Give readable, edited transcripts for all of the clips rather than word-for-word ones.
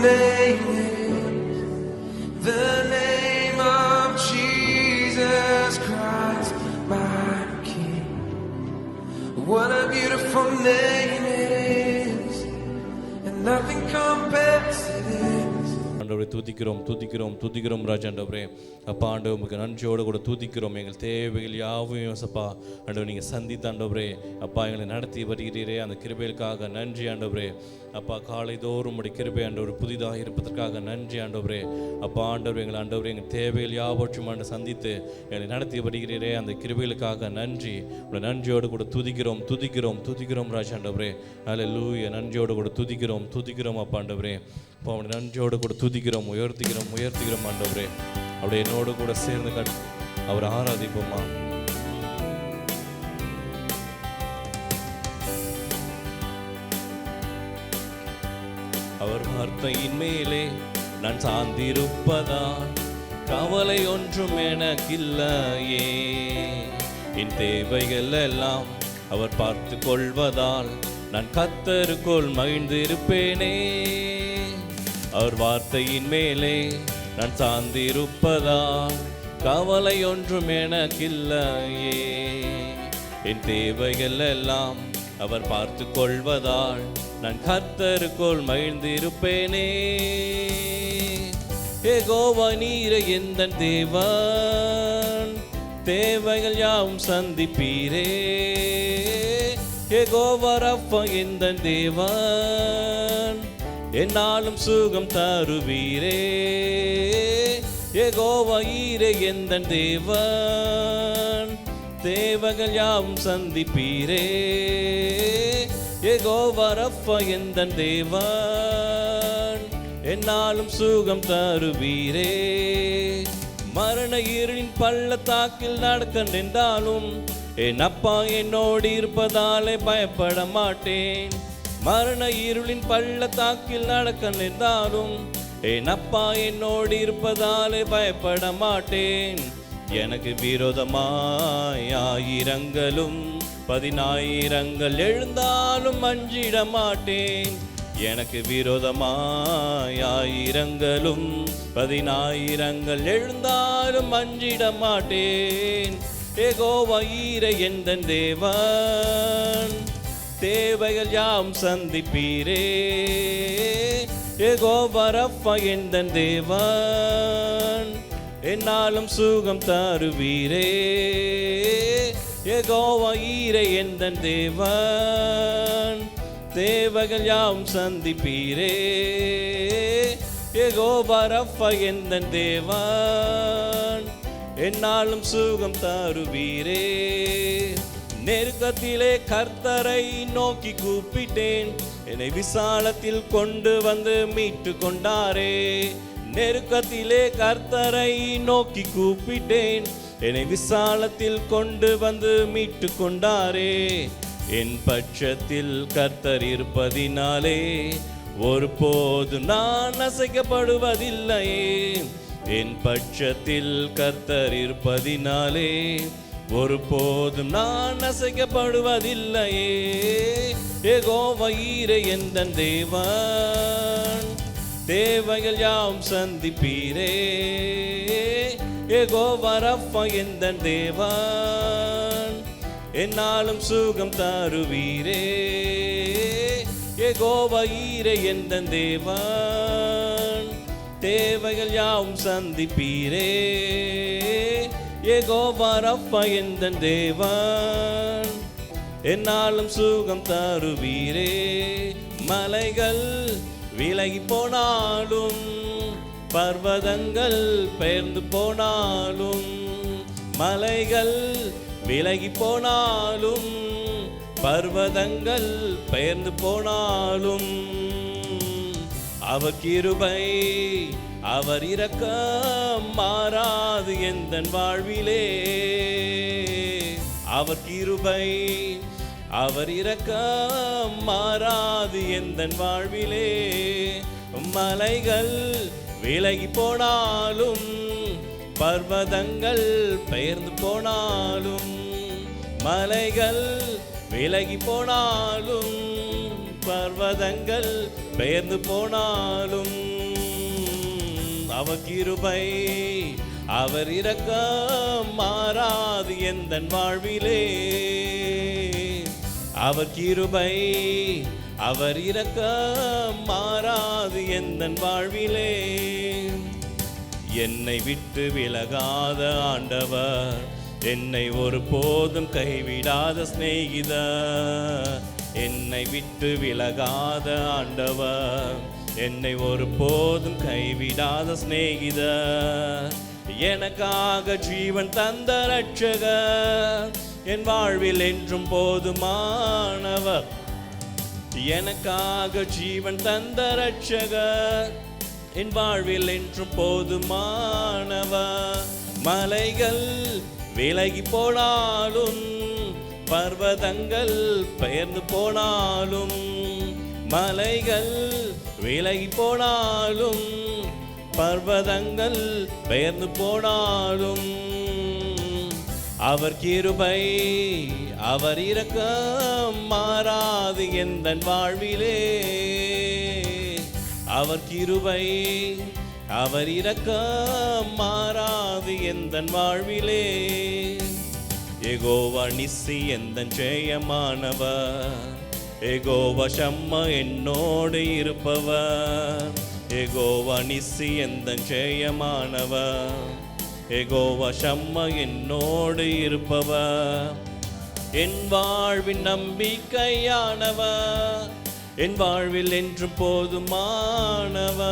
name is the name of Jesus Christ, my King. What a beautiful name it is, and nothing compares to this. ஆண்டவரை துதிக்கிறோம் துதிக்கிறோம் துதிக்கிறோம் ராஜாண்டவரே. அப்பா ஆண்டவர் உங்களுக்கு நன்றியோடு கூட துதிக்கிறோம். எங்கள் தேவைகள் யாவையும் சப்பா ஆண்டவர் நீங்கள் சந்தித்தாண்டவரே. அப்பா எங்களை நடத்தி வருகிறீரே, அந்த கிருபைகளுக்காக நன்றி ஆண்டவரே. அப்பா காலைதோறும் உடைய கிருபை ஆண்டவர் புதிதாக இருப்பதற்காக நன்றி ஆண்டவரே. அப்பா ஆண்டவர் எங்கள் ஆண்டவர் எங்கள் தேவைகள் யாவற்றும் ஆண்டு சந்தித்து எங்களை நடத்தி வருகிறீரே, அந்த கிருபைகளுக்காக நன்றி. உடைய நன்றியோடு கூட துதிக்கிறோம் துதிக்கிறோம் துதிக்கிறோம் ராஜாண்டவரே. அல்லேலூயா. நன்றியோடு கூட துதிக்கிறோம் துதிக்கிறோம் அப்பா ஆண்டவரே. அப்போ அவனை நன்றியோடு கூட துதிக்கிறோம் உயர்த்துகிறோம் உயர்த்துகிறோம் ஆண்டவரே. அப்படியே என்னோடு கூட சேர்ந்து அவர் ஆராதிப்போமா. அவர் வார்த்தையின் மேலே நான் சார்ந்திருப்பதால் கவலை ஒன்றும் எனக்கில்லையே. என் தேவைகள் எல்லாம் அவர் பார்த்து கொள்வதால் நான் கர்த்தருக்குள் மகிழ்ந்திருப்பேனே. அவர் வார்த்தையின் மேலே நான் சார்ந்திருப்பதால் கவலை ஒன்றும் எனக்கில்லையே. என் தேவைகள் எல்லாம் அவர் பார்த்து கொள்வதால் நான் கர்த்தருக்குள் மகிழ்ந்திருப்பேனே. யெகோவா நீரே எந்தன் தேவன், தேவைகள் யாவும் சந்திப்பீரே. யெகோவா ரப்பா எந்தன் தேவன், என்னாலும் சுகம் தருவீரே. யெகோவா ஈரே எந்தன் தேவன், தேவைகள் யாவும் சந்திப்பீரே. யெகோவா ரப்பா எந்தன் தேவன், என்னாலும் சுகம் தருவீரே. மரண இருளின் பள்ளத்தாக்கில் நடக்க நின்றாலும் என் அப்பா என்னோடு இருப்பதாலே பயப்பட மாட்டேன். மரண இருளின் பள்ளத்தாக்கில் நடக்க நின்றாலும் என் அப்பா என்னோடு இருப்பதாலே பயப்பட மாட்டேன். எனக்கு விரோதமாய் ஆயிரங்களும் 10,000 எழுந்தாலும் அஞ்சிட மாட்டேன். எனக்கு விரோதமாய் ஆயிரங்களும் 10,000 எழுந்தாலும் அஞ்சிட மாட்டேன். யெகோவா ஈரே எந்தன் தேவன், தேவைகள் யாவும் சந்திப்பீரே. யெகோவா ரப்பா எந்தன் தேவன், என்னாலும் சுகம் தருவீரே. யெகோவா ஈரே எந்தன் தேவன், தேவைகள் யாவும் சந்திப்பீரே. யெகோவா ரப்பா எந்தன் தேவன், என்னாலும் சுகம் தருவீரே. நெருக்கத்திலே கர்த்தரை நோக்கி கூப்பிட்டேன், என்னை விசாலத்தில் கொண்டு வந்து மீட்டு கொண்டாரே. நெருக்கத்திலே கர்த்தரை நோக்கி கூப்பிட்டேன், என்னை விசாலத்தில் கொண்டு வந்து மீட்டு கொண்டாரே. என் பட்சத்தில் கர்த்தர் இருப்பதினாலே ஒருபோது நான் அசைக்கப்படுவதில்லையே. என் பட்சத்தில் கர்த்தர் இருப்பதினாலே ஒருபோதும் நான் அசைக்கப்படுவதில்லையே. யெகோவா ஈரே எந்தன் தேவன், தேவைகள் யாவும் சந்திப்பீரே. யெகோவா ரப்பா எந்தன் தேவன், என்னாலும் சுகம் தருவீரே. யெகோவா ஈரே எந்தன் தேவன், தேவைகள் யாவும் சந்திப்பீரே. யெகோவா ரப்பா எந்தன் தேவன், என்னாலும் சுகம் தருவீரே. மலைகள் விலகி போனாலும் பர்வதங்கள் பெயர்ந்து போனாலும், மலைகள் விலகி போனாலும் பர்வதங்கள் பெயர்ந்து போனாலும், அவர் கிருபை அவர் இரக்கம் மாறாது எந்தன் வாழ்விலே. அவர் கிருபை அவர் இரக்கம் மாறாது எந்தன் வாழ்விலே. மலைகள் விலகி போனாலும் பர்வதங்கள் பெயர்ந்து போனாலும், மலைகள் விலகி போனாலும் பர்வதங்கள் பெயர்ந்து போனாலும், அவர் கிருபை அவர் இரக்கம் மாறாது எந்தன் வாழ்விலே. அவர் கிருபை அவர் இரக்கம் மாறாது எந்தன் வாழ்விலே. என்னை விட்டு விலகாத ஆண்டவர், என்னை ஒருபோதும் கைவிடாத சிநேகிதர். என்னை விட்டு விலகாத ஆண்டவர், என்னை ஒருபோதும் கைவிடாத சிநேகிதர். எனக்காக ஜீவன் தந்த ரட்சகர், என் வாழ்வில் என்றும் போதுமானவர். எனக்காக ஜீவன் தந்த ரட்சகர், என் வாழ்வில் என்றும் போதுமானவர். மலைகள் விலகி போனாலும், பர்வதங்கள் பெயர்ந்து போனாலும், மலைகள் விலகி போனாலும், பர்வதங்கள் பெயர்ந்து போனாலும், அவர் கிருபை அவர் இரக்கம் மாறாது எந்தன் வாழ்விலே. அவர் கிருபை அவர் இரக்கம் மாறாது எந்தன் வாழ்விலே. யெகோவா நிஸ்ஸி எந்தன் ஜெயமானவர், யெகோவா ஷம்மா என்னோடு இருப்பவர். யெகோவா நிஸ்ஸி எந்தன் ஜெயமானவர், யெகோவா ஷம்மா என்னோடு இருப்பவர். என் வாழ்வின் நம்பிக்கையானவர், என் வாழ்வில் என்றும் போதுமானவர்.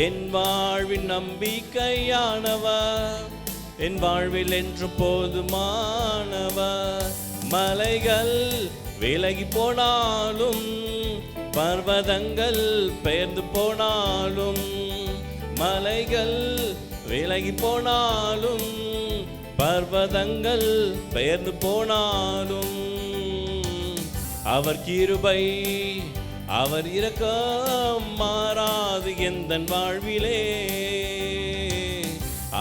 என் வாழ்வின் நம்பிக்கையானவர், என் வாழ்வில் என்றும் போதுமானவர். மலைகள் விலகி போனாலும், பர்வதங்கள் பெயர்ந்து போனாலும், மலைகள் விலகி போனாலும், பர்வதங்கள் பெயர்ந்து போனாலும், அவர் கிருபை அவர் இரக்கம் மாறாது எந்தன் வாழ்விலே.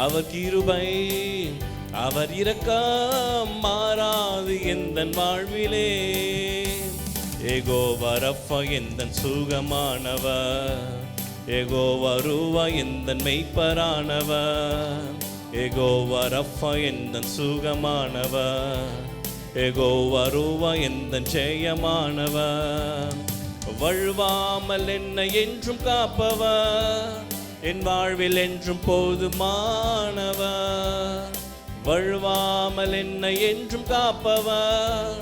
அவர் கிருபை அவர் இரக்கம் மாறாது எந்தன் வாழ்விலே. யெகோவா ரஃபா எந்தன் சுகமானவர், யெகோவா ரூவா எந்தன் மெய்ப்பரானவர். யெகோவா ரஃபா எந்தன் சுகமானவர், யெகோவா ரூவா எந்தன் ஜெயமானவர். வழுவாமல் என்னை என்றும் காப்பவர், என் வாழ்வில் என்றும் போதுமானவர். வழுவாமல் என்னை என்றும் காப்பவர்,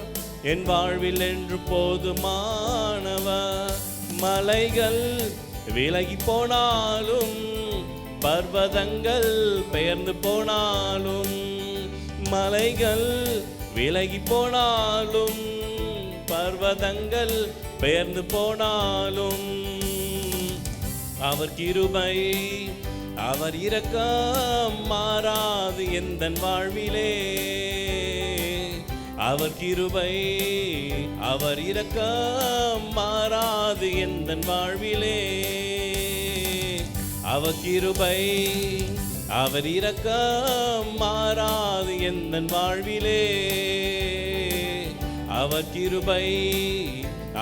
என் வாழ்வில் என்றும் போதுமானவர். மலைகள் விலகி போனாலும், பர்வதங்கள் பெயர்ந்து போனாலும், மலைகள் விலகி போனாலும், பர்வதங்கள் பெயர்ந்து போனாலும், அவர் கிருபை அவர் இரக்கம் மாறாது எந்தன் வாழ்விலே. அவர் கிருபை அவர் இரக்கம் மாறாது எந்தன் வாழ்விலே. அவர் கிருபை அவர் இரக்கம் மாறாது எந்தன் வாழ்விலே. அவர் கிருபை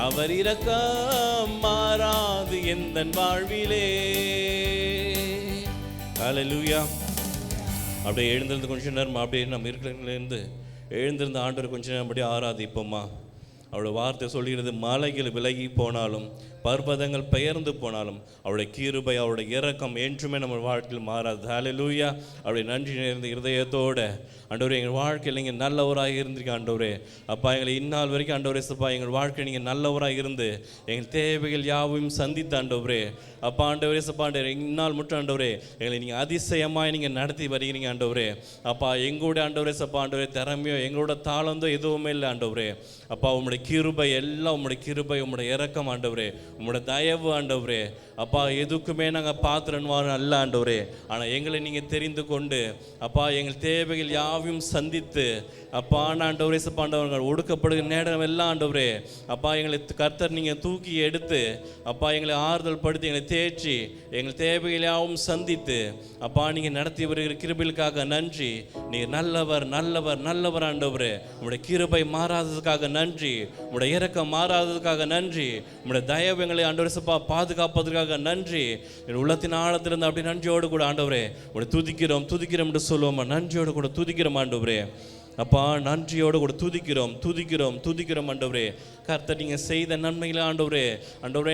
அவர் இரக்கம் மாறாது எந்தன் வாழ்விலே. ஹல்லேலூயா. அப்படியே எழுந்திருந்து கொஞ்ச நேரம் அப்படியே நம்ம இருக்கிறதுலேருந்து எழுந்திருந்த ஆண்டவர் கொஞ்ச நேரம் அப்படியே ஆராதிப்போம்மா. அவருடைய வார்த்தை சொல்கிறது, மலைகள் விலகி போனாலும், பர்வதங்கள் பெயர்ந்து போனாலும், அவருடைய கிருபை அவருடைய இரக்கம் என்றுமே நம்ம வாழ்க்கையில் மாறாது. ஹல்லேலூயா. அவருடைய நன்றி நிறைந்த இருதயத்தோடு ஆண்டவரே, எங்கள் வாழ்க்கையில் நீங்கள் நல்லவராக இருந்திருக்க ஆண்டவரே. அப்பா, எங்களை இந்நாள் வரைக்கும் ஆண்டவரே சப்பா எங்கள் வாழ்க்கையில் நீங்கள் நல்லவராக இருந்து எங்கள் தேவைகள் யாவையும் சந்தித்த ஆண்டவரே. அப்பா ஆண்டவரே சப்பா ஆண்டவரே, இந்நாள் மட்டும் ஆண்டவரே எங்களை நீங்கள் அதிசயமாக நீங்கள் நடத்தி வருகிறீங்க ஆண்டவரே. அப்பா எங்களோட ஆண்டவரே சப்பா ஆண்டவரே திறமையோ எங்களோட தாளந்தோ எதுவுமே இல்லை ஆண்டவரே. அப்பா உம்முடைய கிருபை எல்லாம் உம்முடைய கிருபை, உம்முடைய இரக்கம் ஆண்டவரே, உம்முடைய தயவு ஆண்டவரே. அப்பா எதுக்குமே நாங்கள் பாத்திரன்வாரும் அல்ல ஆண்டவரே. ஆனால் எங்களை நீங்கள் தெரிந்து கொண்டு அப்பா எங்கள் தேவைகள் யாவையும் சந்தித்து அப்பா ஆண்டவரே சப்பாண்டவர்கள் ஒடுக்கப்படுகிற நேரம் எல்லாம் ஆண்டவரே அப்பா எங்களை கர்த்தர் நீங்கள் தூக்கி எடுத்து அப்பா எங்களை ஆறுதல் படுத்தி எங்களை தேற்றி எங்கள் தேவைகள் யாவும் சந்தித்து அப்பா நீங்கள் நடத்தி வருகிற கிருபைகளுக்காக நன்றி. நீர் நல்லவர் நல்லவர் நல்லவர் ஆண்டவரே. உங்களுடைய கிருபை மாறாததுக்காக நன்றி, உங்களுடைய இரக்கம் மாறாததுக்காக நன்றி, உங்களுடைய தயவு எங்களை ஆண்டவரே சப்பா பாதுகாப்பதற்காக நன்றி. என் உள்ளத்தின் ஆழத்திலிருந்து அப்படி நன்றியோடு கூட ஆண்டவரே உங்களை துதிக்கிறோம் என்று சொல்லுவோம். நன்றியோடு கூட துதிக்கிறோம் ஆண்டவரே. அப்பா நன்றியோடு கூட துதிக்கிறோம் ஆண்டவரே. கர்த்தர் நீங்கள் செய்த நன்மைகளை ஆண்டவரே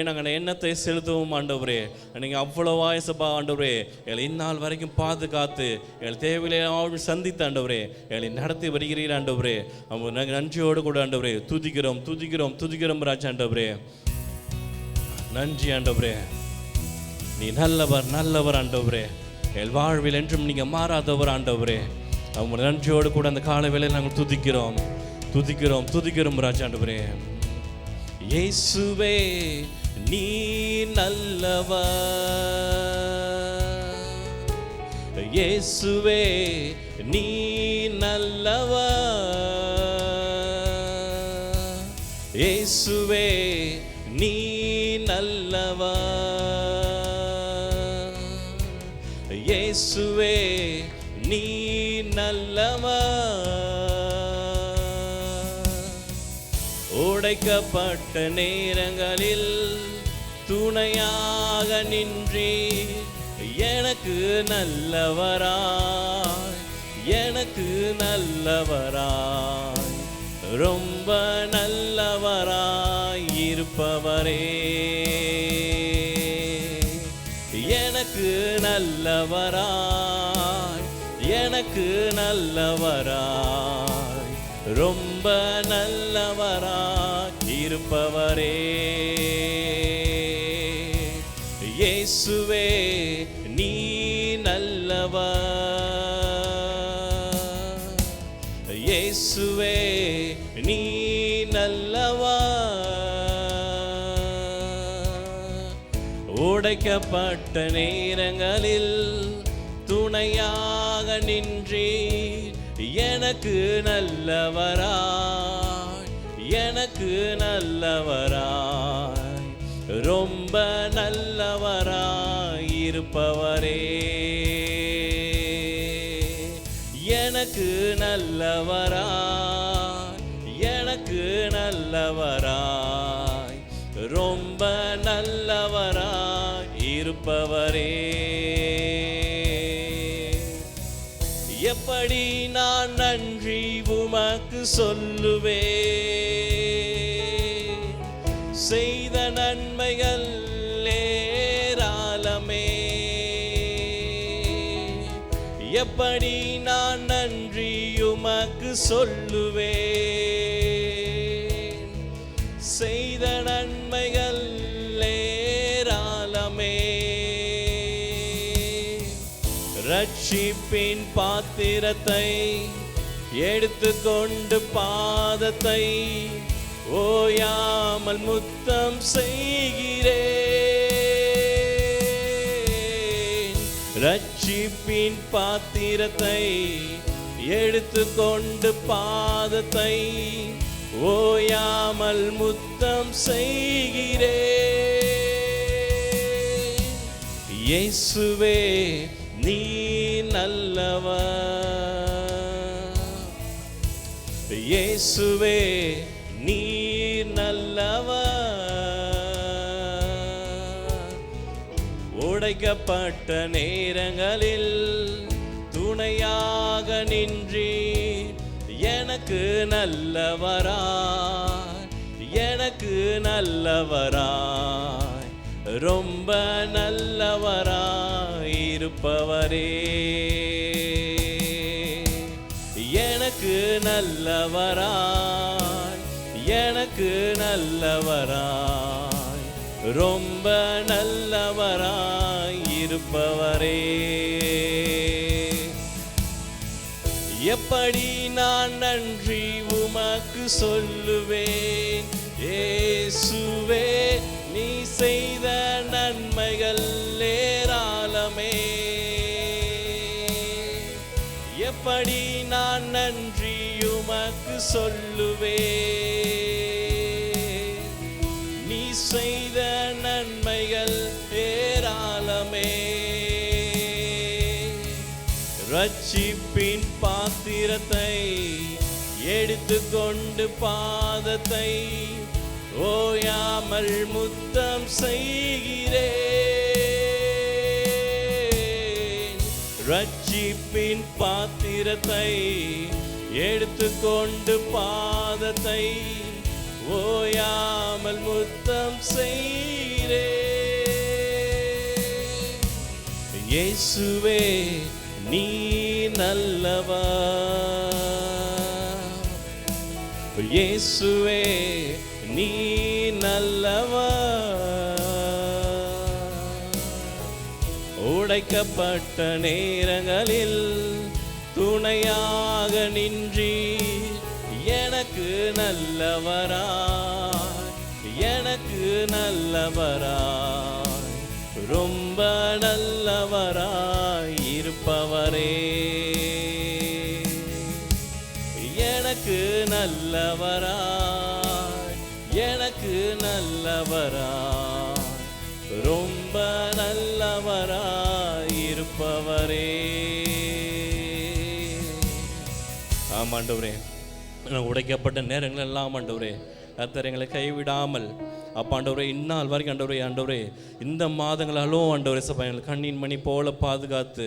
நாங்கள் எண்ணத்தை செலுத்துவோம் ஆண்டவரே. நீங்கள் அவ்வளோ வாயசப்பா ஆண்டவரே எங்களை இந்நாள் வரைக்கும் பாதுகாத்து எங்கள் தேவையிலே சந்தித்த ஆண்டவரே எங்களை நடத்தி வருகிறீர் ஆண்டவரே. நாங்கள் நன்றியோடு கூட ஆண்டவரே துதிக்கிறோம் ராஜா ஆண்டவரே. நன்றி ஆண்டவரே. நீ நல்லவர் ஆண்டவரே. எங்கள் வாழ்வில் என்றும் நீங்கள் மாறாதவர் ஆண்டவரே. அவங்க நன்றியோடு கூட அந்த கால வேளையில் நாங்கள் துதிக்கிறோம் ராஜா ஆண்டவரே. இயேசுவே நீ நல்லவர், இயேசுவே நீ நல்லவர், இயேசுவே நீ நல்லவர், இயேசுவே நீ நல்லவர். உடைக்கப்பட்ட நேரங்களில் துணையாக நின்றி எனக்கு நல்லவராய் ரொம்ப நல்லவராய் இருப்பவரே. எனக்கு நல்லவராய் ரொம்ப நல்லவராய் இருப்பவரே. இயேசுவே நீ நல்லவர், இயேசுவே நீ நல்லவர். உடைக்கப்பட்ட நேரங்களில் துணையாக நின்றீர் எனக்கு நல்லவராய் ரொம்ப நல்லவராய் இருப்பவரே. எனக்கு நல்லவராய் ரொம்ப நல்லவராய் இருப்பவரே. எப்படி நான் நன்றி உமக்கு சொல்லுவேன், செய்த நன்மைகள் ஏராளமே. எப்படி நான் நன்றி உமக்கு சொல்லுவேன், செய்த நன்மைகள் ஏராளமே. ரட்சிப்பின் பாத்திரத்தை எடுத்துக்கொண்டு பாதத்தை ஓயாமல் முத்தம் செய்கிறேன். ரட்சிப்பின் பாத்திரத்தை எடுத்துக்கொண்டு பாதத்தை ஓயாமல் முத்தம் செய்கிறேன். இயேசுவே நீ நல்லவர், இயேசுவே நீ நல்லவர். உடைக்கப்பட்ட நேரங்களில் துணையாக நின்றீர் எனக்கு நல்லவராய் ரொம்ப நல்லவராய் இருப்பவரே. எனக்கு நல்லவராய் ரொம்ப நல்லவராய் இருப்பவரே. எப்படி நான் நன்றி உமக்கு சொல்லுவேன், இயேசுவே நீ செய்த நன்மைகள் ஏராளமே. எப்படி நான் நன்றி உமக்கு சொல்லுவேன், நீ செய்த நன்மைகள் ஏராளமே. ரட்சிப்பின் பாத்திரத்தை எடுத்துக்கொண்டு பாதத்தை ஓயாமல் முத்தம் செய்கிறேன். ரட்சிப்பின் பாத்திரத்தை எடுத்துக்கொண்டு பாதத்தை ஓயாமல் முத்தம் செய்கிறேன். இயேசுவே நீ நல்லவர், இயேசுவே நீ நல்லவர். உடைக்கப்பட்ட நேரங்களில் துணையாக நின்றீர். எனக்கு நல்லவராய், எனக்கு நல்லவராய், ரொம்ப நல்லவராய் இருப்பவரே. எனக்கு நல்லவராய், எனக்கு நல்லவராய், ரொம்ப நல்லவராய் இருப்பவரே. ஆமாண்டவரே, உடைக்கப்பட்ட நேரங்கள் எல்லாம் ஆண்டவரே கர்த்தர் எங்களை கைவிடாமல் அப்பாண்டவரே இந்நாள் வரைக்கும் ஆண்டவரே ஆண்டவரே இந்த மாதங்களாலும் ஆண்டவரே சப்பா எங்களை கண்ணின் மணி போல பாதுகாத்து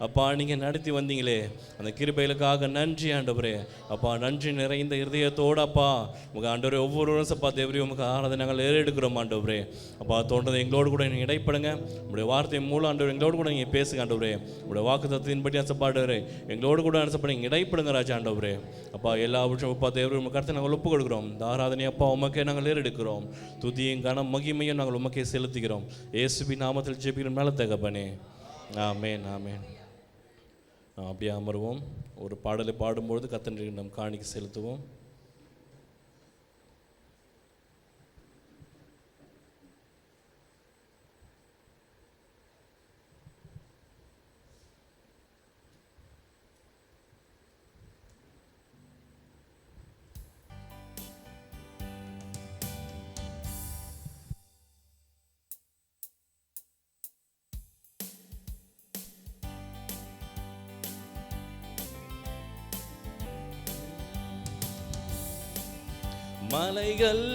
அப்பா நீங்கள் நடத்தி வந்தீங்களே அந்த கிருபைகளுக்காக நன்றி ஆண்டவரே. அப்பா நன்றி நிறைந்த இருதயத்தோடு அப்பா உங்கள் ஆண்டவரே ஒவ்வொருவரும் சப்பா தேவரையும் உமக்கு ஆராதனை நாங்கள் ஏறெடுக்கிறோம் ஆண்டவரே. அப்பா தோன்றதை எங்களோடு கூட நீங்கள் இடைப்படுங்க. உங்களுடைய வார்த்தை மூலம் ஆண்டவர் எங்களோடு கூட நீங்கள் பேசுங்க ஆண்டவரே. உங்களுடைய வாக்கு தத்துவத்தின்படி அசப்பாடுறே எங்களோடு கூட அனுசப்பட நீங்கள் இடைப்படுங்க ராஜா ஆண்டவரே. அப்பா எல்லா விஷயம் அப்பா தேவரையும் உங்கள் கருத்தை நாங்கள் ஒப்பு கொடுக்குறோம். இந்த ஆராதனை அப்பா உமக்கே நாங்கள் ஏறெடுக்கிறோம். துதியும் கனம் மகிமையும் நாங்கள் உமக்கே செலுத்துகிறோம். இயேசுவின் நாமத்தில் ஜெபிக்கிறோம் மேலே தகப்பனே, ஆமென் ஆமென். அப்படியே அமருவோம். ஒரு பாடலை பாடும்பொழுது கர்த்தருக்கு நம் காணிக்கை செலுத்துவோம். மலைகள்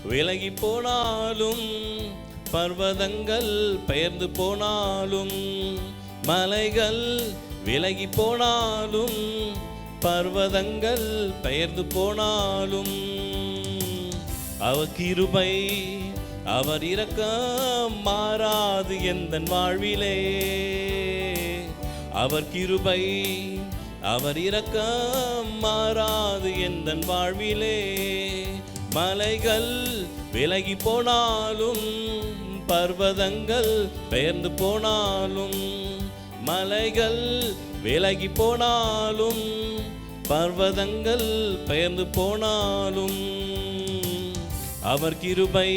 விலகி போனாலும் பர்வதங்கள் பெயர்ந்து போனாலும், மலைகள் விலகி போனாலும் பர்வதங்கள் பெயர்ந்து போனாலும், அவர் கிருபை அவர் இரக்கம் மாறாது எந்தன் வாழ்விலே. அவர் கிருபை அவர் இரக்கம் மாறாது எந்தன் வாழ்விலே. மலைகள் விலகி போனாலும் பர்வதங்கள் பெயர்ந்து போனாலும், மலைகள் விலகி போனாலும் பர்வதங்கள் பெயர்ந்து போனாலும், அவர் கிருபை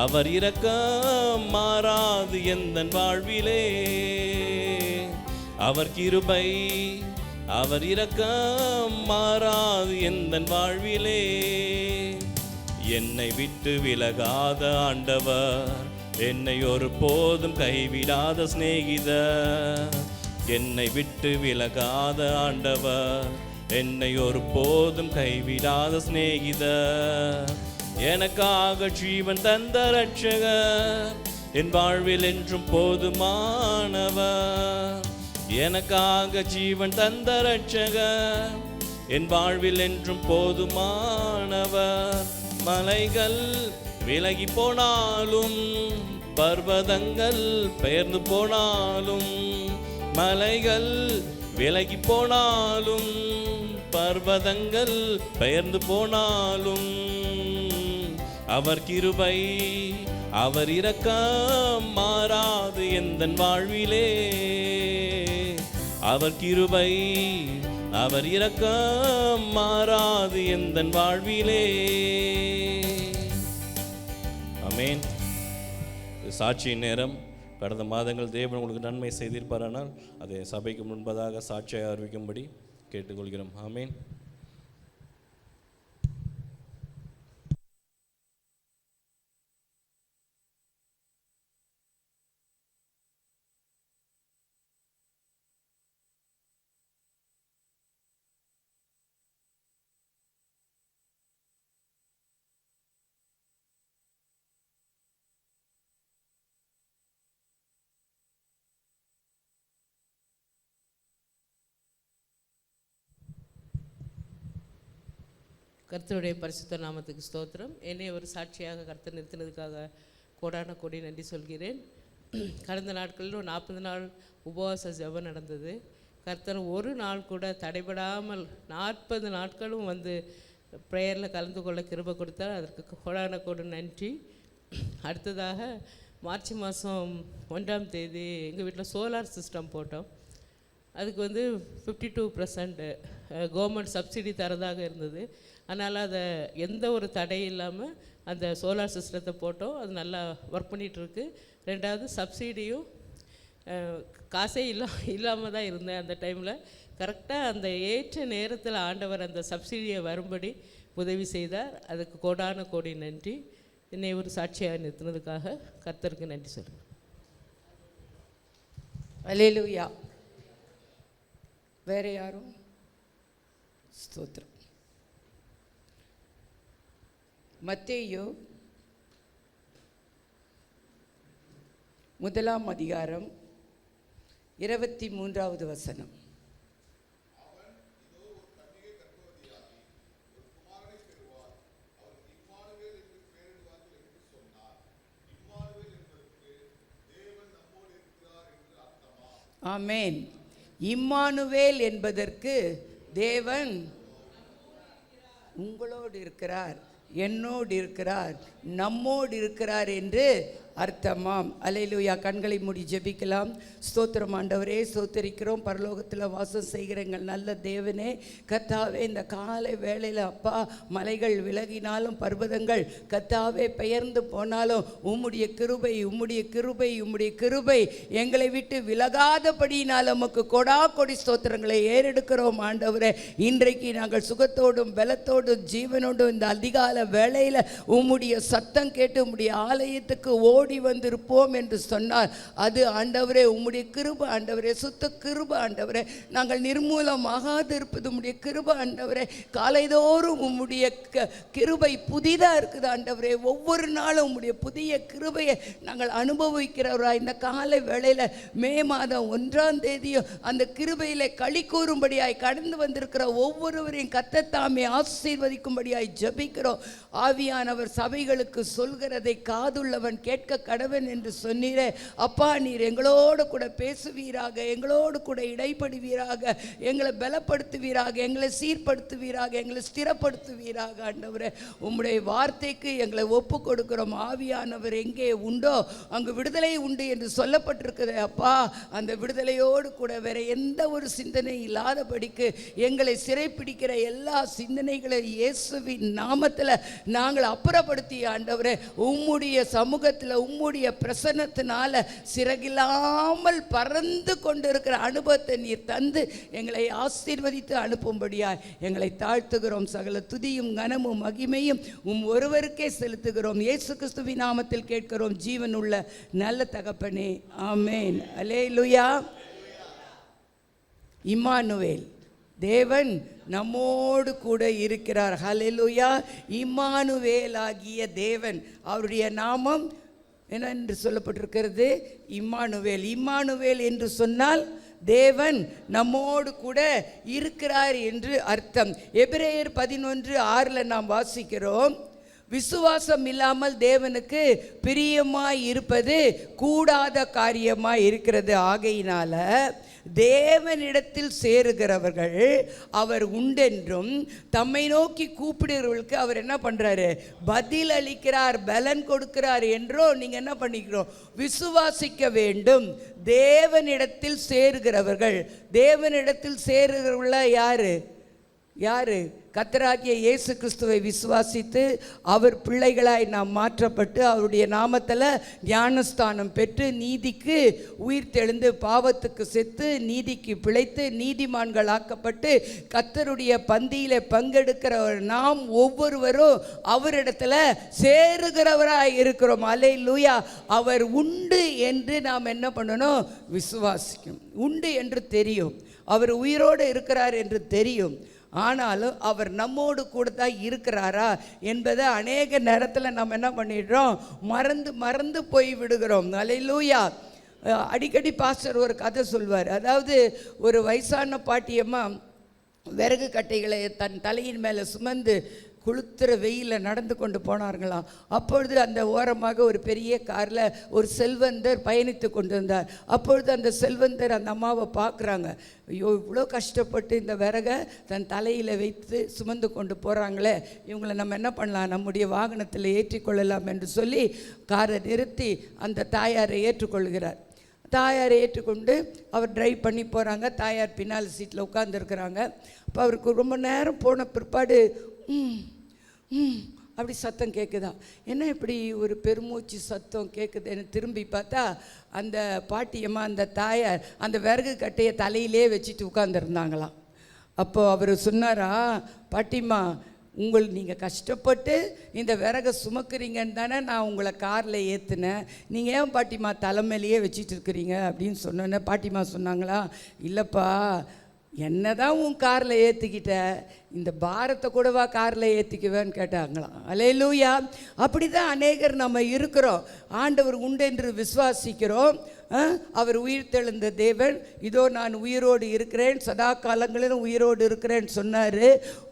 அவர் இரக்கம் மாறாது எந்தன் வாழ்விலே. அவர் கிருபை அவர் இரக்கம் மாறாது எந்தன் வாழ்விலே. என்னை விட்டு விலகாத ஆண்டவர், என்னை ஒரு போதும் கைவிடாத சிநேகிதர். என்னை விட்டு விலகாத ஆண்டவர், என்னை ஒரு போதும் கைவிடாத சிநேகிதர். எனக்காக ஜீவன் தந்த ரட்சகர், என் வாழ்வில் என்றும் போதுமானவர். எனக்காக ஜீவன் தந்த ரட்சகர், என் வாழ்வில் என்றும் போதுமானவர். மலைகள் விலகி போனாலும் பர்வதங்கள் பெயர்ந்து போனாலும், மலைகள் விலகி போனாலும் பர்வதங்கள் பெயர்ந்து போனாலும், அவர் கிருபை அவர் இரக்கம் மாறாது எந்தன் வாழ்விலே. அவர் கிருபை அவர் இரக்கம் மாறாது எந்தன் வாழ்விலே. ஆமென். சாட்சியின் நேரம். கடந்த மாதங்கள் தேவன் உங்களுக்கு நன்மை செய்திருப்பாரானால் அதை சபைக்கு முன்பதாக சாட்சியாக அறிவிக்கும்படி கேட்டுக்கொள்கிறோம். ஆமென். கர்த்தருடைய பரிசுத்த நாமத்துக்கு ஸ்தோத்திரம். என்னை ஒரு சாட்சியாக கர்த்தர் நிறுத்தினதுக்காக கோடான கோடி நன்றி சொல்கிறேன். கடந்த நாட்களில் 40 நாள் உபவாச ஜெபம் நடந்தது. கர்த்தர் ஒரு நாள் கூட தடைபடாமல் 40 நாட்களும் வந்து ப்ரேயரில் கலந்து கொள்ள கிருபை கொடுத்தார். அதற்கு கோடான கோடி நன்றி. அடுத்ததாக மார்ச் மாதம் 1ஆம் தேதி எங்கள் வீட்டில் சோலார் சிஸ்டம் போட்டோம். அதுக்கு வந்து 52% கவர்மெண்ட் சப்சிடி தரதாக இருந்தது. அதனால் அதை எந்த ஒரு தடை இல்லாமல் அந்த சோலார் சிஸ்டத்தை போட்டோம். அது நல்லா ஒர்க் பண்ணிகிட்ருக்கு. ரெண்டாவது சப்சிடியும் காசே இல்லாமல் தான் இருந்தேன் அந்த டைமில். கரெக்டாக அந்த ஏற்ற நேரத்தில் ஆண்டவர் அந்த சப்சிடியை வரும்படி உதவி செய்தார். அதுக்கு கோடான கோடி நன்றி. என்னை ஒரு சாட்சியாக நிறுத்தினதுக்காக கர்த்தருக்கு நன்றி சொல்லுங்கள். அல்லேலூயா. வேற யாரும்? ஸ்தோத்திரம். மத்தேயு 1ஆம் அதிகாரம் 23வது வசனம். ஆமென். இம்மானுவேல் என்பதற்கு தேவன் உங்களோடு இருக்கிறார், என்னோடு இருக்கிறார், நம்மோடு இருக்கிறார் என்று அர்த்தமாம். அல்லேலூயா. கண்களை மூடி ஜெபிக்கலாம். ஸ்தோத்திரம் ஆண்டவரே, ஸ்தோத்தரிக்கிறோம். பரலோகத்தில் வாசம் செய்கிற எங்கள் நல்ல தேவனே, கர்த்தாவே, இந்த காலை வேளையில் அப்பா மலைகள் விலகினாலும் பர்வதங்கள் கர்த்தாவே பெயர்ந்து போனாலும் உம்முடைய கிருபை உம்முடைய கிருபை உம்முடைய கிருபை எங்களை விட்டு விலகாதபடியினால் உமக்கு கொடா கொடி ஸ்தோத்திரங்களை ஏறெடுக்கிறோம் ஆண்டவரே. இன்றைக்கு நாங்கள் சுகத்தோடும் பலத்தோடும் ஜீவனோடும் இந்த அதிகால வேளையில் உம்முடைய சத்தம் கேட்டு உம்முடைய ஆலயத்துக்கு ஓடி வந்திருப்போம் என்று சொன்னார். அது ஆண்டவரே உம்முடைய கிருபை ஆண்டவரே, சுத்த கிருபை ஆண்டவரே. நாங்கள் நிர்மூலமாகாது இருப்பது உம்முடைய கிருபை ஆண்டவரே. காலைதோறும் உம்முடைய கிருபை புதிதாக இருக்குது ஆண்டவரே. ஒவ்வொரு நாளும் உம்முடைய புதிய கிருபையை நாங்கள் அனுபவிக்கிறவரா. இந்த காலை வேளையில் மே மாதம் 1ஆம் தேதியும் அந்த கிருபையில் களி கூறும்படியாய் கடந்து வந்திருக்கிற ஒவ்வொருவரையும் கர்த்தர் ஆசீர்வதிக்கும்படியாய் ஜெபிக்கிறோம். ஆவியானவர் சபைகளுக்கு சொல்கிறதை காதுள்ளவன் கேட்க கடவன் என்று சொன்னீரே அப்பா. நீர் எங்களோடு கூட பேசுவீராக, எங்களோடு கூட இடைப்படுவீராக, எங்களை பலப்படுத்துவீராக, எங்களை சீர்படுத்துவீராக, எங்களை ஸ்திரப்படுத்துவீராக ஆண்டவரே. உம்முடைய வார்த்தைக்கு எங்களை ஒப்பு கொடுக்கிறோம். ஆவியானவர் எங்கே உண்டோ அங்கு விடுதலை உண்டு என்று சொல்லப்பட்டிருக்குது அப்பா. அந்த விடுதலையோடு கூட வேற எந்த ஒரு சிந்தனை இல்லாதபடிக்கு எங்களை சிறைப்பிடிக்கிற எல்லா சிந்தனைகளை இயேசுவின் நாமத்தில் நாங்கள் அப்புறப்படுத்தி ஆண்டவரே உம்முடைய சமூகத்தில் உம்முடைய பிரசன்னத்தினால சிறகில்லாமல் பறந்து கொண்டிருக்கிற அனுபவத்தை நீர் தந்து எங்களை ஆசீர்வதித்து அனுப்பும்படியாய் எங்களை தாழ்த்துகிறோம். சகல துதியும் கனமும் மகிமையும் ஒருவருக்கே செலுத்துகிறோம். இயேசு கிறிஸ்துவின் நாமத்தில் கேட்கிறோம் ஜீவனுள்ள நல்ல தகப்பனே, ஆமென். அல்லேலூயா. இம்மானுவேல், தேவன் நம்மோடு கூட இருக்கிறார். ஹல்லேலூயா. இம்மானுவேல் ஆகிய தேவன், அவருடைய நாமம் என்ன என்று சொல்லப்பட்டிருக்கிறது? இம்மானுவேல். இம்மானுவேல் என்று சொன்னால் தேவன் நம்மோடு கூட இருக்கிறார் என்று அர்த்தம். எபிரேயர் 11:6 நாம் வாசிக்கிறோம், விசுவாசம் இல்லாமல் தேவனுக்கு பிரியமாய் இருப்பது கூடாத காரியமாய் இருக்கிறது. ஆகையினால தேவனிடத்தில் சேருகிறவர்கள் அவர் உண்டென்றும் தம்மை நோக்கி கூப்பிடுகிறவர்களுக்கு அவர் என்ன பண்ணுறாரு? பதில் அளிக்கிறார், பலன் கொடுக்கிறார் என்றோ நீங்கள் என்ன பண்ணிக்கிறோம்? விசுவாசிக்க வேண்டும். தேவனிடத்தில் சேருகிறவர்கள், தேவனிடத்தில் சேருகிறவர்கள யாரு? கர்த்தராகிய இயேசு கிறிஸ்துவை விசுவாசித்து அவர் பிள்ளைகளாய் நாம் மாற்றப்பட்டு அவருடைய நாமத்தில் ஞானஸ்தானம் பெற்று நீதிக்கு உயிர் தெழுந்து பாவத்துக்கு செத்து நீதிக்கு பிழைத்து நீதிமான்கள் ஆக்கப்பட்டு கர்த்தருடைய பந்தியில் பங்கெடுக்கிற நாம் ஒவ்வொருவரும் அவரிடத்துல சேருகிறவராய் இருக்கிறோம். அல்லேலூயா. அவர் உண்டு என்று நாம் என்ன பண்ணணும்? விசுவாசிக்கும். உண்டு என்று தெரியும், அவர் உயிரோடு இருக்கிறார் என்று தெரியும். ஆனாலும் அவர் நம்மோடு கூட தான் இருக்கிறாரா என்பதை அநேக நேரத்தில் நம்ம என்ன பண்ணிடுறோம்? மறந்து போய் விடுகிறோம். அல்லேலூயா. அடிக்கடி பாஸ்டர் ஒரு கதை சொல்வார். அதாவது ஒரு வயசான பாட்டியம்மா விறகு கட்டைகளை தன் தலையின் மேலே சுமந்து குளுத்துற வெயிலில் நடந்து கொண்டு போனார்களாம். அப்பொழுது அந்த ஓரமாக ஒரு பெரிய காரில் ஒரு செல்வந்தர் பயணித்து கொண்டு வந்தார். அப்பொழுது அந்த செல்வந்தர் அந்த அம்மாவை பார்க்குறாங்க. ஐயோ, இவ்வளோ கஷ்டப்பட்டு இந்த விறகை தன் தலையில் வைத்து சுமந்து கொண்டு போகிறாங்களே, இவங்களை நம்ம என்ன பண்ணலாம், நம்முடைய வாகனத்தில் ஏற்றிக்கொள்ளலாம் என்று சொல்லி காரை நிறுத்தி அந்த தாயாரை ஏற்றுக்கொள்கிறார். தாயாரை ஏற்றுக்கொண்டு அவர் டிரைவ் பண்ணி போகிறாங்க. தாயார் பின்னால் சீட்டில் உட்காந்துருக்குறாங்க. அப்போ அவருக்கு ரொம்ப நேரம் போன பிற்பாடு அப்படி சத்தம் கேட்குதா, என்ன இப்படி ஒரு பெருமூச்சு சத்தம் கேட்குதுன்னு திரும்பி பார்த்தா அந்த பாட்டியம்மா, அந்த தாயார் அந்த விறகு கட்டையை தலையிலே வச்சுட்டு உட்காந்துருந்தாங்களாம். அப்போ அவர் சொன்னாரா, பாட்டிம்மா, நீங்கள் கஷ்டப்பட்டு இந்த விறகை சுமக்கிறீங்கன்னு தானே நான் உங்களை காரில் ஏற்றுனேன், நீங்கள் ஏன் பாட்டிம்மா தலைமையிலையே வச்சிட்டு இருக்கிறீங்க அப்படின்னு சொன்னோன்னே பாட்டிம்மா சொன்னாங்களா, இல்லைப்பா, என்ன தான் உன் காரில் ஏற்றிக்கிட்ட, இந்த பாரத்தை கூடவா காரில் ஏற்றிக்குவேன்னு கேட்டாங்களாம். அல்லேலூயா. அப்படி தான் அநேகர் நம்ம இருக்கிறோம். ஆண்டவர் உண்டு என்று விசுவாசிக்கிறோம். அவர் உயிர்த்தெழுந்த தேவன், இதோ நான் உயிரோடு இருக்கிறேன், சதா காலங்களிலும் உயிரோடு இருக்கிறேன்னு சொன்னார்.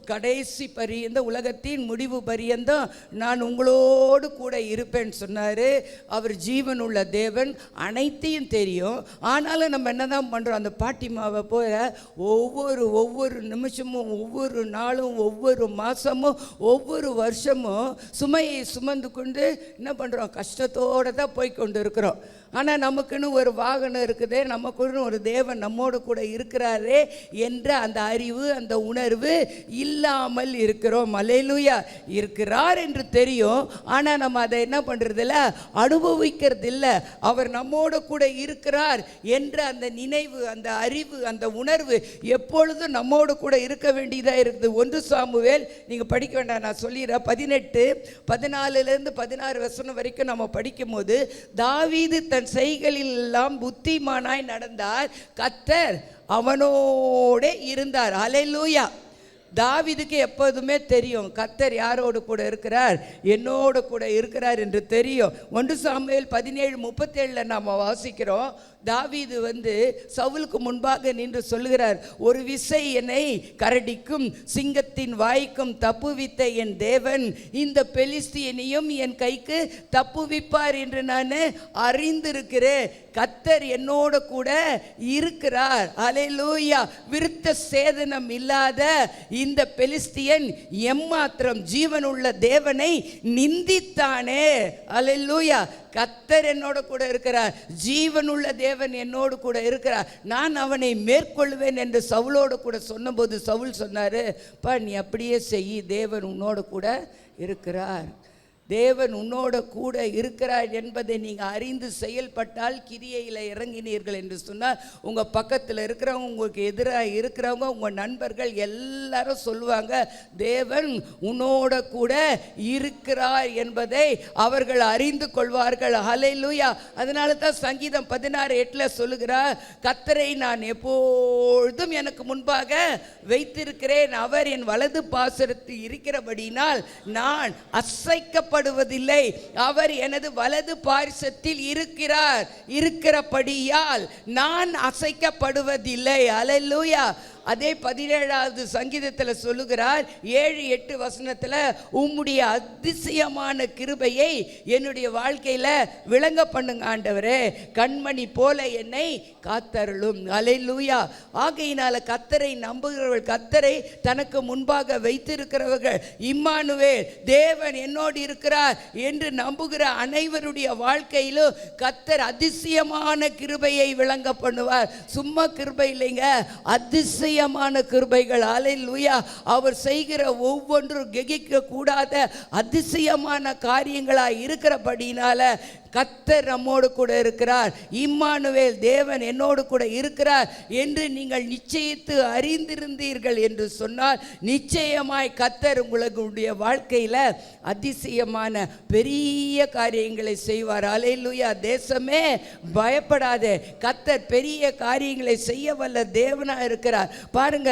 கடைசி பரியந்தம், உலகத்தின் முடிவு பரியந்தம் நான் உங்களோடு கூட இருப்பேன்னு சொன்னார். அவர் ஜீவன் உள்ள தேவன், அனைத்தையும் தெரியும். ஆனாலும் நம்ம என்ன தான் பண்ணுறோம், அந்த பாட்டிமாவை போல ஒவ்வொரு நிமிஷமும், ஒவ்வொரு நாளும், ஒவ்வொரு மாதமும், ஒவ்வொரு வருஷமும் சுமையை சுமந்து கொண்டு என்ன பண்ணுறோம், கஷ்டத்தோடு தான் போய்கொண்டு இருக்கிறோம். ஆனால் நமக்குன்னு ஒரு வாகனம் இருக்குதே, நமக்குன்னு ஒரு தேவன் நம்மோடு கூட இருக்கிறாரே என்ற அந்த அறிவு, அந்த உணர்வு இல்லாமல் இருக்கிறோம். அல்லேலூயா. இருக்கிறார் என்று தெரியும், ஆனால் நம்ம அதை என்ன பண்ணுறதில்ல, அனுபவிக்கிறது இல்லை. அவர் நம்மோடு கூட இருக்கிறார் என்ற அந்த நினைவு, அந்த அறிவு, அந்த உணர்வு எப்பொழுதும் நம்மோடு கூட இருக்க வேண்டியதாக இருக்குது. 1 சாமுவேல் நீங்கள் படிக்க வேண்டாம், நான் சொல்லிடுறேன். 18:14-16 வரைக்கும் நம்ம படிக்கும் போது, தாவீது தன் செய்களில் எல்லாம் புத்திமானாய் நடந்தார், கர்த்தர் அவனோடே இருந்தார். அல்லேலூயா. தாவீதுக்கு எப்போதுமே தெரியும், கர்த்தர் யாரோடு கூட இருக்கிறார், என்னோடு கூட இருக்கிறார் என்று தெரியும். 1 சாமுவேல் 17:37 நாம் வாசிக்கிறோம். தாவீது சவுலுக்கு முன்பாக நின்று சொல்லுகிறார், ஒரு விசை என்னை கரடிக்கும் சிங்கத்தின் வாய்க்கும் தப்புவித்த என் தேவன் இந்த பெலிஸ்தியனையும் என் கைக்கு தப்புவிப்பார் என்று நான் அறிந்திருக்கிறேன். கர்த்தர் என்னோட கூட இருக்கிறார். அல்லேலூயா. விருத்த சேதனம் இல்லாத இந்த பெலிஸ்தியன் எம்மாத்திரம் ஜீவனுள்ள தேவனை நிந்தித்தானே. அல்லேலூயா. கர்த்தர் என்னோட கூட இருக்கிறார், ஜீவனுள்ள தேவன் என்னோடு கூட இருக்கிறார், நான் அவனை மேற்கொள்வேன் என்று சவுலோடு கூட சொன்னபோது சவுல் சொன்னார், பா, நீ அப்படியே செய், தேவன் உன்னோடு கூட இருக்கிறார். தேவன் உன்னோட கூட இருக்கிறார் என்பதை நீங்கள் அறிந்து செயல்பட்டால், கிரியையில் இறங்கினீர்கள் என்று சொன்னால், உங்கள் பக்கத்தில் இருக்கிறவங்க, உங்களுக்கு எதிராக இருக்கிறவங்க, உங்கள் நண்பர்கள் எல்லாரும் சொல்லுவாங்க, தேவன் உன்னோட கூட இருக்கிறார் என்பதை அவர்கள் அறிந்து கொள்வார்கள். ஹல்லேலூயா. அதனால தான் சங்கீதம் 16:8 சொல்லுகிறார், கர்த்தரை நான் எப்பொழுதும் எனக்கு முன்பாக வைத்திருக்கிறேன், அவர் என் வலது பாசத்தில் இருக்கிறபடினால் நான் அசைக்கப்பட்ட படுவதில்லை. அவர் எனது வலது பாரிசத்தில் இருக்கிறபடியால் நான் அசைக்கப்படுவதில்லை. அல்லேலூயா. அதே 17வது சங்கீதத்தில் சொல்லுகிறார், 7-8 வசனத்தில், உம்முடைய அதிசயமான கிருபையை என்னுடைய வாழ்க்கையில் விளங்க பண்ணுங்க ஆண்டவரே, கண்மணி போல என்னை காத்தருளும். அல்லேலூயா. ஆகையினால கர்த்தரை நம்புகிறவர்கள், கர்த்தரை தனக்கு முன்பாக வைத்திருக்கிறவர்கள், இம்மானுவேல், தேவன் என்னோடு இருக்கிறார் என்று நம்புகிற அனைவருடைய வாழ்க்கையிலும் கர்த்தர் அதிசயமான கிருபையை விளங்க பண்ணுவார். சும்மா கிருபை இல்லைங்க, அதிசயமான கிருபைகள். அல்லேலூயா. அவர் செய்கிற ஒவ்வொன்றும் கெகிக்க கூடாத அதிசயமான காரியங்களாய் இருக்கிறபடினால கர்த்தர் நம்மோடு கூட இருக்கிறார், இம்மானுவேல், தேவன் என்னோடு கூட இருக்கிறார் என்று நீங்கள் நிச்சயித்து அறிந்திருந்தீர்கள் என்று சொன்னால், நிச்சயமாய் கர்த்தர் உங்களுடைய வாழ்க்கையில் அதிசயமான பெரிய காரியங்களை செய்வார். அல்லேலூயா. தேசமே பயப்படாதே, கர்த்தர் பெரிய காரியங்களை செய்ய வல்ல தேவனாக இருக்கிறார். பாருங்க,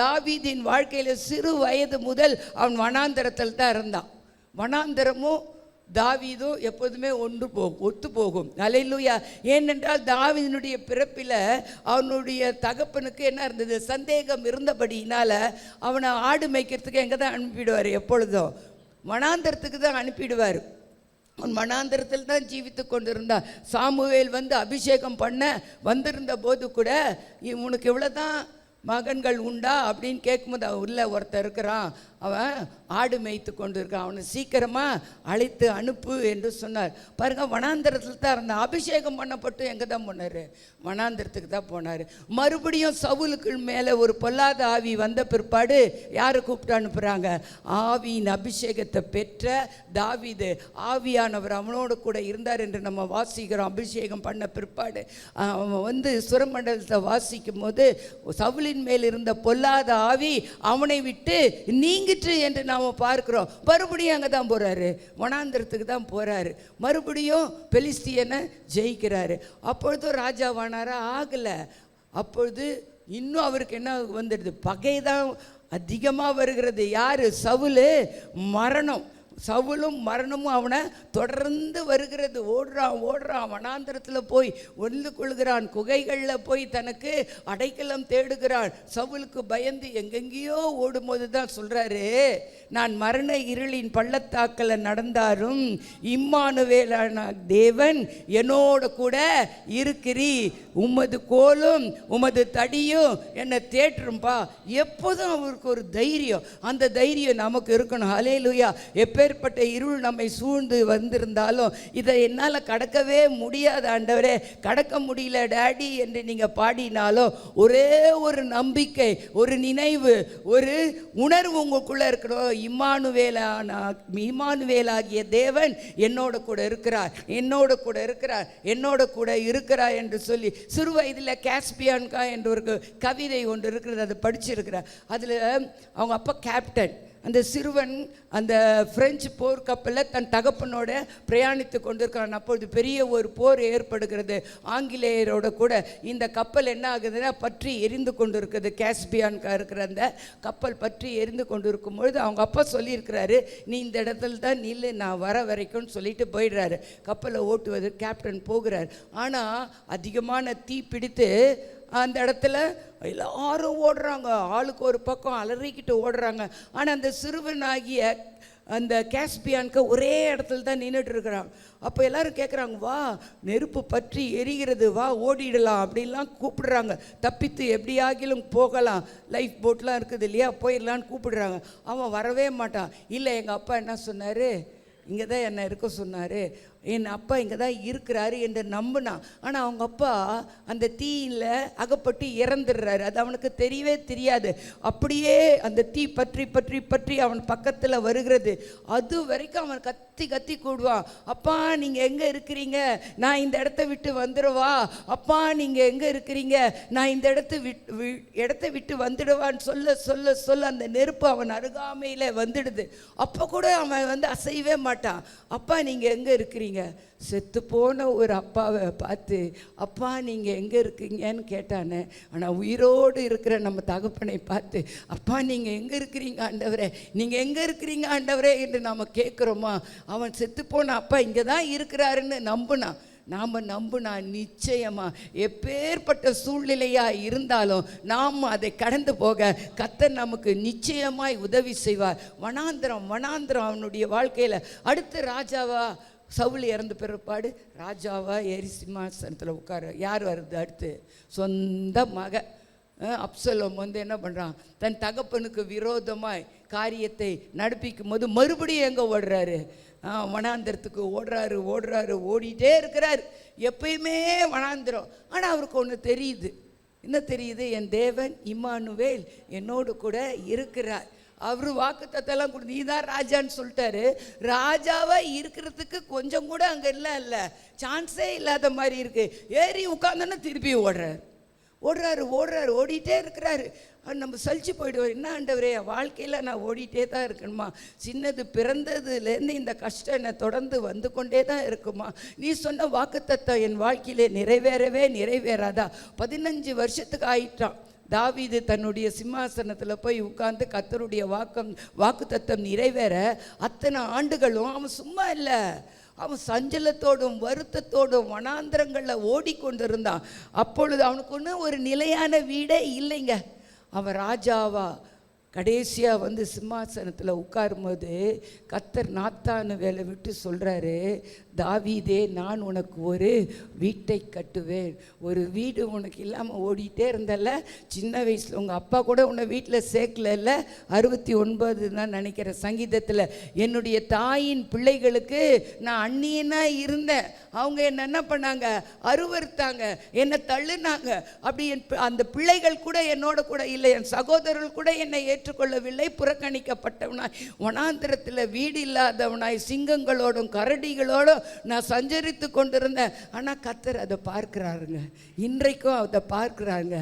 தாவீதின் வாழ்க்கையில் சிறு வயது முதல் அவன் வனாந்தரத்தில் தான் இருந்தான். வனாந்தரமும் தாவீதும் எப்போதுமே ஒத்து போகும். அல்லேலூயா. ஏனென்றால் தாவீதினுடைய பிறப்பில் அவனுடைய தகப்பனுக்கு என்ன இருந்தது? சந்தேகம் இருந்தபடியினால அவனை ஆடு மேய்க்கிறதுக்கு எங்கே தான் அனுப்பிடுவார்? எப்பொழுதும் வனாந்தரத்துக்கு தான் அனுப்பிடுவார். அவன் வனாந்தரத்தில் தான் ஜீவித்து கொண்டிருந்தான். சாமுவேல் வந்து அபிஷேகம் பண்ண வந்திருந்த போது கூட உனக்கு இவ்வளோ தான் மகன்கள் உண்டா அப்படின்னு கேட்கும்போது அவன் உள்ள ஒருத்தர் இருக்கிறான், அவன் ஆடு மேய்த்து கொண்டு இருக்கான், அவனை சீக்கிரமாக அழைத்து அனுப்பு என்று சொன்னார். பாருங்கள், வனாந்தரத்தில் தான் இருந்த அபிஷேகம் பண்ணப்பட்டு எங்கே தான் போனார்? வனாந்தரத்துக்கு தான் போனார். மறுபடியும் சவுலுக்கு மேலே ஒரு பொல்லாத ஆவி வந்த பிற்பாடு யாரை கூப்பிட்டு அனுப்புகிறாங்க? ஆவியின் அபிஷேகத்தை பெற்ற தாவீது. ஆவியானவர் அவனோடு கூட இருந்தார் என்று நம்ம வாசிக்கிறோம். அபிஷேகம் பண்ண பிற்பாடு அவன் வந்து சுரமண்டலத்தை வாசிக்கும் போது சவுலின் மேல் இருந்த பொல்லாத ஆவி அவனை விட்டு நீங்கிற்று என்று நாம் பார்க்கிறோம். மறுபடியும் அங்கே தான் போகிறாரு, வனாந்திரத்துக்கு தான் போகிறாரு. மறுபடியும் பெலிஸ்தியனை ஜெயிக்கிறாரு. அப்பொழுதும் ராஜாவானாரா? ஆகலை. அப்பொழுது இன்னும் அவருக்கு என்ன வந்துடுது? பகை தான் அதிகமாக வருகிறது. யார்? சவுல். மரணம். சவுலும் மரணமும் அவனை தொடர்ந்து வருகிறது. ஓடுறான் வனாந்திரத்தில் போய் ஒன்று கொள்கிறான், குகைகளில் போய் தனக்கு அடைக்கலம் தேடுகிறான். சவுலுக்கு பயந்து எங்கெங்கேயோ ஓடும்போது தான் சொல்கிறாரு, நான் மரண இருளின் பள்ளத்தாக்கில் நடந்தாரும் இம்மானுவேலான தேவன் என்னோட கூட இருக்கிறீ, உமது கோலும் உமது தடியும் என்னை தேற்றும்பா. எப்போதும் அவருக்கு ஒரு தைரியம். அந்த தைரியம் நமக்கு இருக்கணும். ஹல்லேலூயா. எப்பேற்பட்ட இருள் நம்மை சூழ்ந்து வந்திருந்தாலும் இதை என்னால் கடக்கவே முடியாது ஆண்டவரே, கடக்க முடியல டாடி என்று நீங்கள் பாடினாலும் ஒரே ஒரு நம்பிக்கை, ஒரு நினைவு, ஒரு உணர்வு உங்களுக்குள்ளே இருக்கணும். இம்மானுவேலாகிய தேவன் என்னோட கூட இருக்கிறார், என்னோட கூட இருக்கிறார், என்னோட கூட இருக்கிறார் என்று சொல்லி சிறு வயதில் காஸ்பியான்கா என்ற ஒரு கவிதை ஒன்று இருக்கிறது, அதை படிச்சிருக்கிறார். அதில் அவங்க அப்பா கேப்டன். அந்த சிறுவன் அந்த பிரெஞ்சு போர்க்கப்பலில் தன் தகப்பனோட பிரயாணித்து கொண்டிருக்கிறான். அப்பொழுது பெரிய ஒரு போர் ஏற்படுகிறது ஆங்கிலேயரோட கூட. இந்த கப்பல் என்ன ஆகுதுன்னா பற்றி எரிந்து கொண்டு இருக்குது. காஸ்பியான்கா இருக்கிற அந்த கப்பல் பற்றி எரிந்து கொண்டு இருக்கும் பொழுது அவங்க அப்பா சொல்லியிருக்கிறாரு, நீ இந்த இடத்துல தான் நில்லு, நான் வர வரைக்கும்னு சொல்லிட்டு போயிடுறாரு. கப்பலை ஓட்டுவது கேப்டன் போகிறார். ஆனால் அதிகமான தீ பிடித்து அந்த இடத்துல எல்லாரும் ஓடுறாங்க, ஆளுக்கு ஒரு பக்கம் அலறிக்கிட்டு ஓடுறாங்க. ஆனால் அந்த சிறுவனாகிய அந்த காஸ்பியான்க்கு ஒரே இடத்துல தான் நின்றுட்டு இருக்கிறான். அப்போ எல்லாரும் கேட்குறாங்க, வா நெருப்பு பற்றி எரிகிறது, வா ஓடிடலாம் அப்படின்லாம் கூப்பிடுறாங்க. தப்பித்து எப்படியாகிலும் போகலாம், லைஃப் போட்லாம் இருக்குது இல்லையா, போயிடலான்னு கூப்பிடுறாங்க. அவன் வரவே மாட்டான். இல்லை, எங்கள் அப்பா என்ன சொன்னார், இங்கே தான் என்னை இருக்க சொன்னார், என் அப்பா இங்கே தான் இருக்கிறாரு என்று நம்பினான். ஆனால் அவங்க அப்பா அந்த தீயில் அகப்பட்டு இறந்துடுறாரு. அது அவனுக்கு தெரியவே தெரியாது. அப்படியே அந்த தீ பற்றி பற்றி பற்றி அவன் பக்கத்தில் வருகிறது. அது வரைக்கும் அவன் கத்தி கத்தி கூடுவான், அப்பா நீங்கள் எங்கே இருக்கிறீங்க, நான் இந்த இடத்த விட்டு வந்துடுவா, அப்பா நீங்கள் எங்கே இருக்கிறீங்க, நான் இந்த இடத்த விட்டு வந்துடுவான்னு சொல்ல சொல்ல சொல்ல அந்த நெருப்பு அவன் அருகாமையில் வந்துடுது. அப்போ கூட அவன் வந்து அசையவே மாட்டான். அப்பா நீங்கள் எங்கே இருக்கிறீங்க? செத்து போன ஒரு அப்பாவை பார்த்து அப்பா நீங்கள் எங்கே இருக்கீங்கன்னு கேட்டானே. ஆனால் உயிரோடு இருக்கிற நம்ம தகப்பனை பார்த்து அப்பா நீங்கள் எங்கே இருக்கிறீங்க ஆண்டவரே, நீங்கள் எங்கே இருக்கிறீங்க ஆண்டவரே என்று நாம் கேட்குறோமா? அவன் செத்து போன அப்பா இங்கே தான் இருக்கிறாருன்னு நாம் நம்பினா நிச்சயமாக எப்பேற்பட்ட சூழ்நிலையாக இருந்தாலும் நாம் அதை கடந்து போக கர்த்தர் நமக்கு நிச்சயமாய் உதவி செய்வார். வனாந்திரம் அவனுடைய வாழ்க்கையில் அடுத்த ராஜாவா சவுல் இறந்த பிற்பாடு ராஜாவா ஏறி சிம்மாசனத்தில் உட்கார யார் வருது? அடுத்து சொந்த மக அப்சலோம் வந்து என்ன பண்ணுறான், தன் தகப்பனுக்கு விரோதமாய் காரியத்தை நடப்பிக்கும் போது மறுபடியும் எங்கே ஓடுறாரு? வனாந்திரத்துக்கு ஓடுறாரு ஓடிட்டே இருக்கிறார். எப்பயுமே வனாந்திரம். ஆனால் அவருக்கு ஒன்று தெரியுது. என்ன தெரியுது? என் தேவன் இம்மானுவேல் என்னோடு கூட இருக்கிறார். அவர் வாக்குத்தத்தெல்லாம் கொடுத்து நீ தான் ராஜான்னு சொல்லிட்டாரு. ராஜாவாக இருக்கிறதுக்கு கொஞ்சம் கூட அங்கே இல்லை, சான்ஸே இல்லாத மாதிரி இருக்குது. ஏறி உட்காந்தோன்னா திருப்பி ஓடுறாரு ஓடிட்டே இருக்கிறாரு. நம்ம சலிச்சு போயிடுவார். என்ன ஆண்டவரே, வாழ்க்கையில் நான் ஓடிட்டே தான் இருக்கணுமா? சின்னது பிறந்ததுலேருந்து இந்த கஷ்டம் என்னை தொடர்ந்து வந்து கொண்டே தான் இருக்குமா? நீ சொன்ன வாக்குத்தத்தம் என் வாழ்க்கையிலே நிறைவேறாதா? 15 வருஷத்துக்கு ஆயிட்டான் தாவீது தன்னுடைய சிம்மாசனத்தில் போய் உட்கார்ந்து கர்த்தருடைய வாக்குத்தத்தம் நிறைவேற அத்தனை ஆண்டுகளும் அவன் சும்மா இல்லை, அவன் சஞ்சலத்தோடும் வருத்தத்தோடும் வனாந்திரங்களில் ஓடிக்கொண்டிருந்தான். அப்பொழுது அவனுக்கு ஒன்றும் ஒரு நிலையான வீடே இல்லைங்க. அவன் ராஜாவா கடைசியாக வந்து சிம்மாசனத்தில் உட்காரும்போது கர்த்தர் நாத்தானு வேலை விட்டு சொல்கிறாரு, தாவீதே நான் உனக்கு ஒரு வீட்டை கட்டுவேன். ஒரு வீடு உனக்கு இல்லாமல் ஓடிட்டே இருந்தல்ல, சின்ன வயசில் உங்கள் அப்பா கூட உன்னை வீட்டில் சேர்க்கல, 69 தான் நினைக்கிற சங்கீதத்தில், என்னுடைய தாயின் பிள்ளைகளுக்கு நான் அந்நியனாக இருந்தேன், அவங்க என்ன பண்ணாங்க, அருவறுத்தாங்க, என்னை தள்ளுனாங்க, அப்படி அந்த பிள்ளைகள் கூட என்னோட கூட இல்லை, என் சகோதரர்கள் கூட என்னை ஏற்றுக்கொள்ளவில்லை, புறக்கணிக்கப்பட்டவனாய் வனாந்திரத்தில் வீடு இல்லாதவனாய் சிங்கங்களோடும் கரடிகளோடும் நான் சஞ்சரித்து கொண்டிருந்தேன். ஆனால் கர்த்தர் அதை பார்க்கிறாருங்க, இன்றைக்கும் அதை பார்க்கிறாங்க.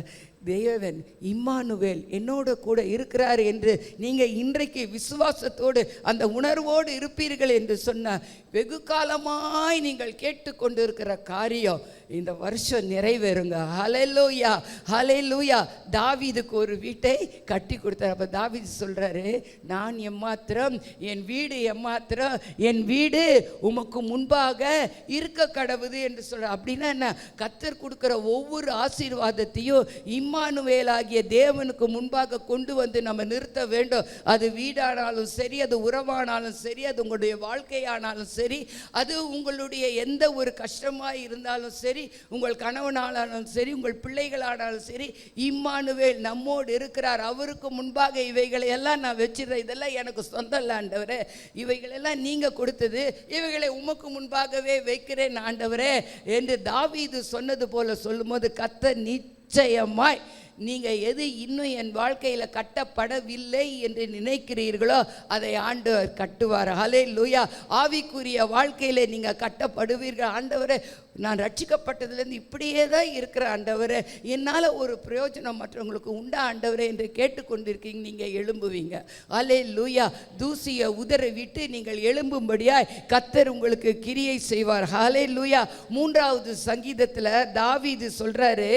தேவன் இம்மானுவேல் என்னோட கூட இருக்கிறார் என்று நீங்கள் இன்றைக்கு விசுவாசத்தோடு அந்த உணர்வோடு இருப்பீர்கள் என்று சொன்ன வெகு காலமாய் நீங்கள் கேட்டுக்கொண்டு இருக்கிற காரியம் இந்த வருஷம் நிறைவேறுங்க. ஹல்லேலூயா, ஹல்லேலூயா. தாவீதுக்கு ஒரு வீட்டை கட்டி கொடுத்தார். அப்போ தாவீது சொல்கிறாரு, நான் எம்மாத்திரம், என் வீடு எம்மாத்திரம், என் வீடு உமக்கு முன்பாக இருக்க கடவுது என்று சொல்கிறார். அப்படின்னா என்ன, கர்த்தர் கொடுக்குற ஒவ்வொரு ஆசீர்வாதத்தையும் இம்மானுவேலாகிய தேவனுக்கு முன்பாக கொண்டு வந்து நம்ம நிறுத்த வேண்டும். அது வீடானாலும் சரி, அது உறவானாலும் சரி, அது உங்களுடைய வாழ்க்கையானாலும் சரி, அது உங்களுடைய எந்த ஒரு கஷ்டமாக இருந்தாலும் சரி, உங்கள் கணவனானாலும் சரி, உங்கள் பிள்ளைகளானாலும் சரி, இம்மானுவேல் நம்மோடு இருக்கிறார், அவருக்கு முன்பாக இவைகளை எல்லாம் நான் வச்சிருந்தேன், இதெல்லாம் எனக்கு சொந்தம் இல்லை ஆண்டவரே, இவைகளெல்லாம் நீங்கள் கொடுத்தது, இவைகளை உமக்கு முன்பாகவே வைக்கிறேன் ஆண்டவரே என்று தாவீது சொன்னது போல சொல்லும்போது கர்த்தர் நிச்சயமாய் நீங்கள் எது இன்னும் என் வாழ்க்கையில் கட்டப்படவில்லை என்று நினைக்கிறீர்களோ அதை ஆண்டவர் கட்டுவார். ஹல்லேலூயா. ஆவிக்குரிய வாழ்க்கையில் நீங்கள் கட்டப்படுவீர்கள். ஆண்டவரே, நான் ரட்சிக்கப்பட்டதுலேருந்து இப்படியே தான் இருக்கிற ஆண்டவரே, என்னால் ஒரு பிரயோஜனம் மற்றவங்களுக்கு உண்டா ஆண்டவரே என்று கேட்டுக்கொண்டிருக்கீங்க. நீங்கள் எழும்புவீங்க. ஹல்லேலூயா. தூசியை உதறி விட்டு நீங்கள் எழும்பும்படியாய் கர்த்தர் உங்களுக்கு கிரியை செய்வார். ஹல்லேலூயா. 3வது சங்கீதத்தில் தாவீது சொல்கிறாரு,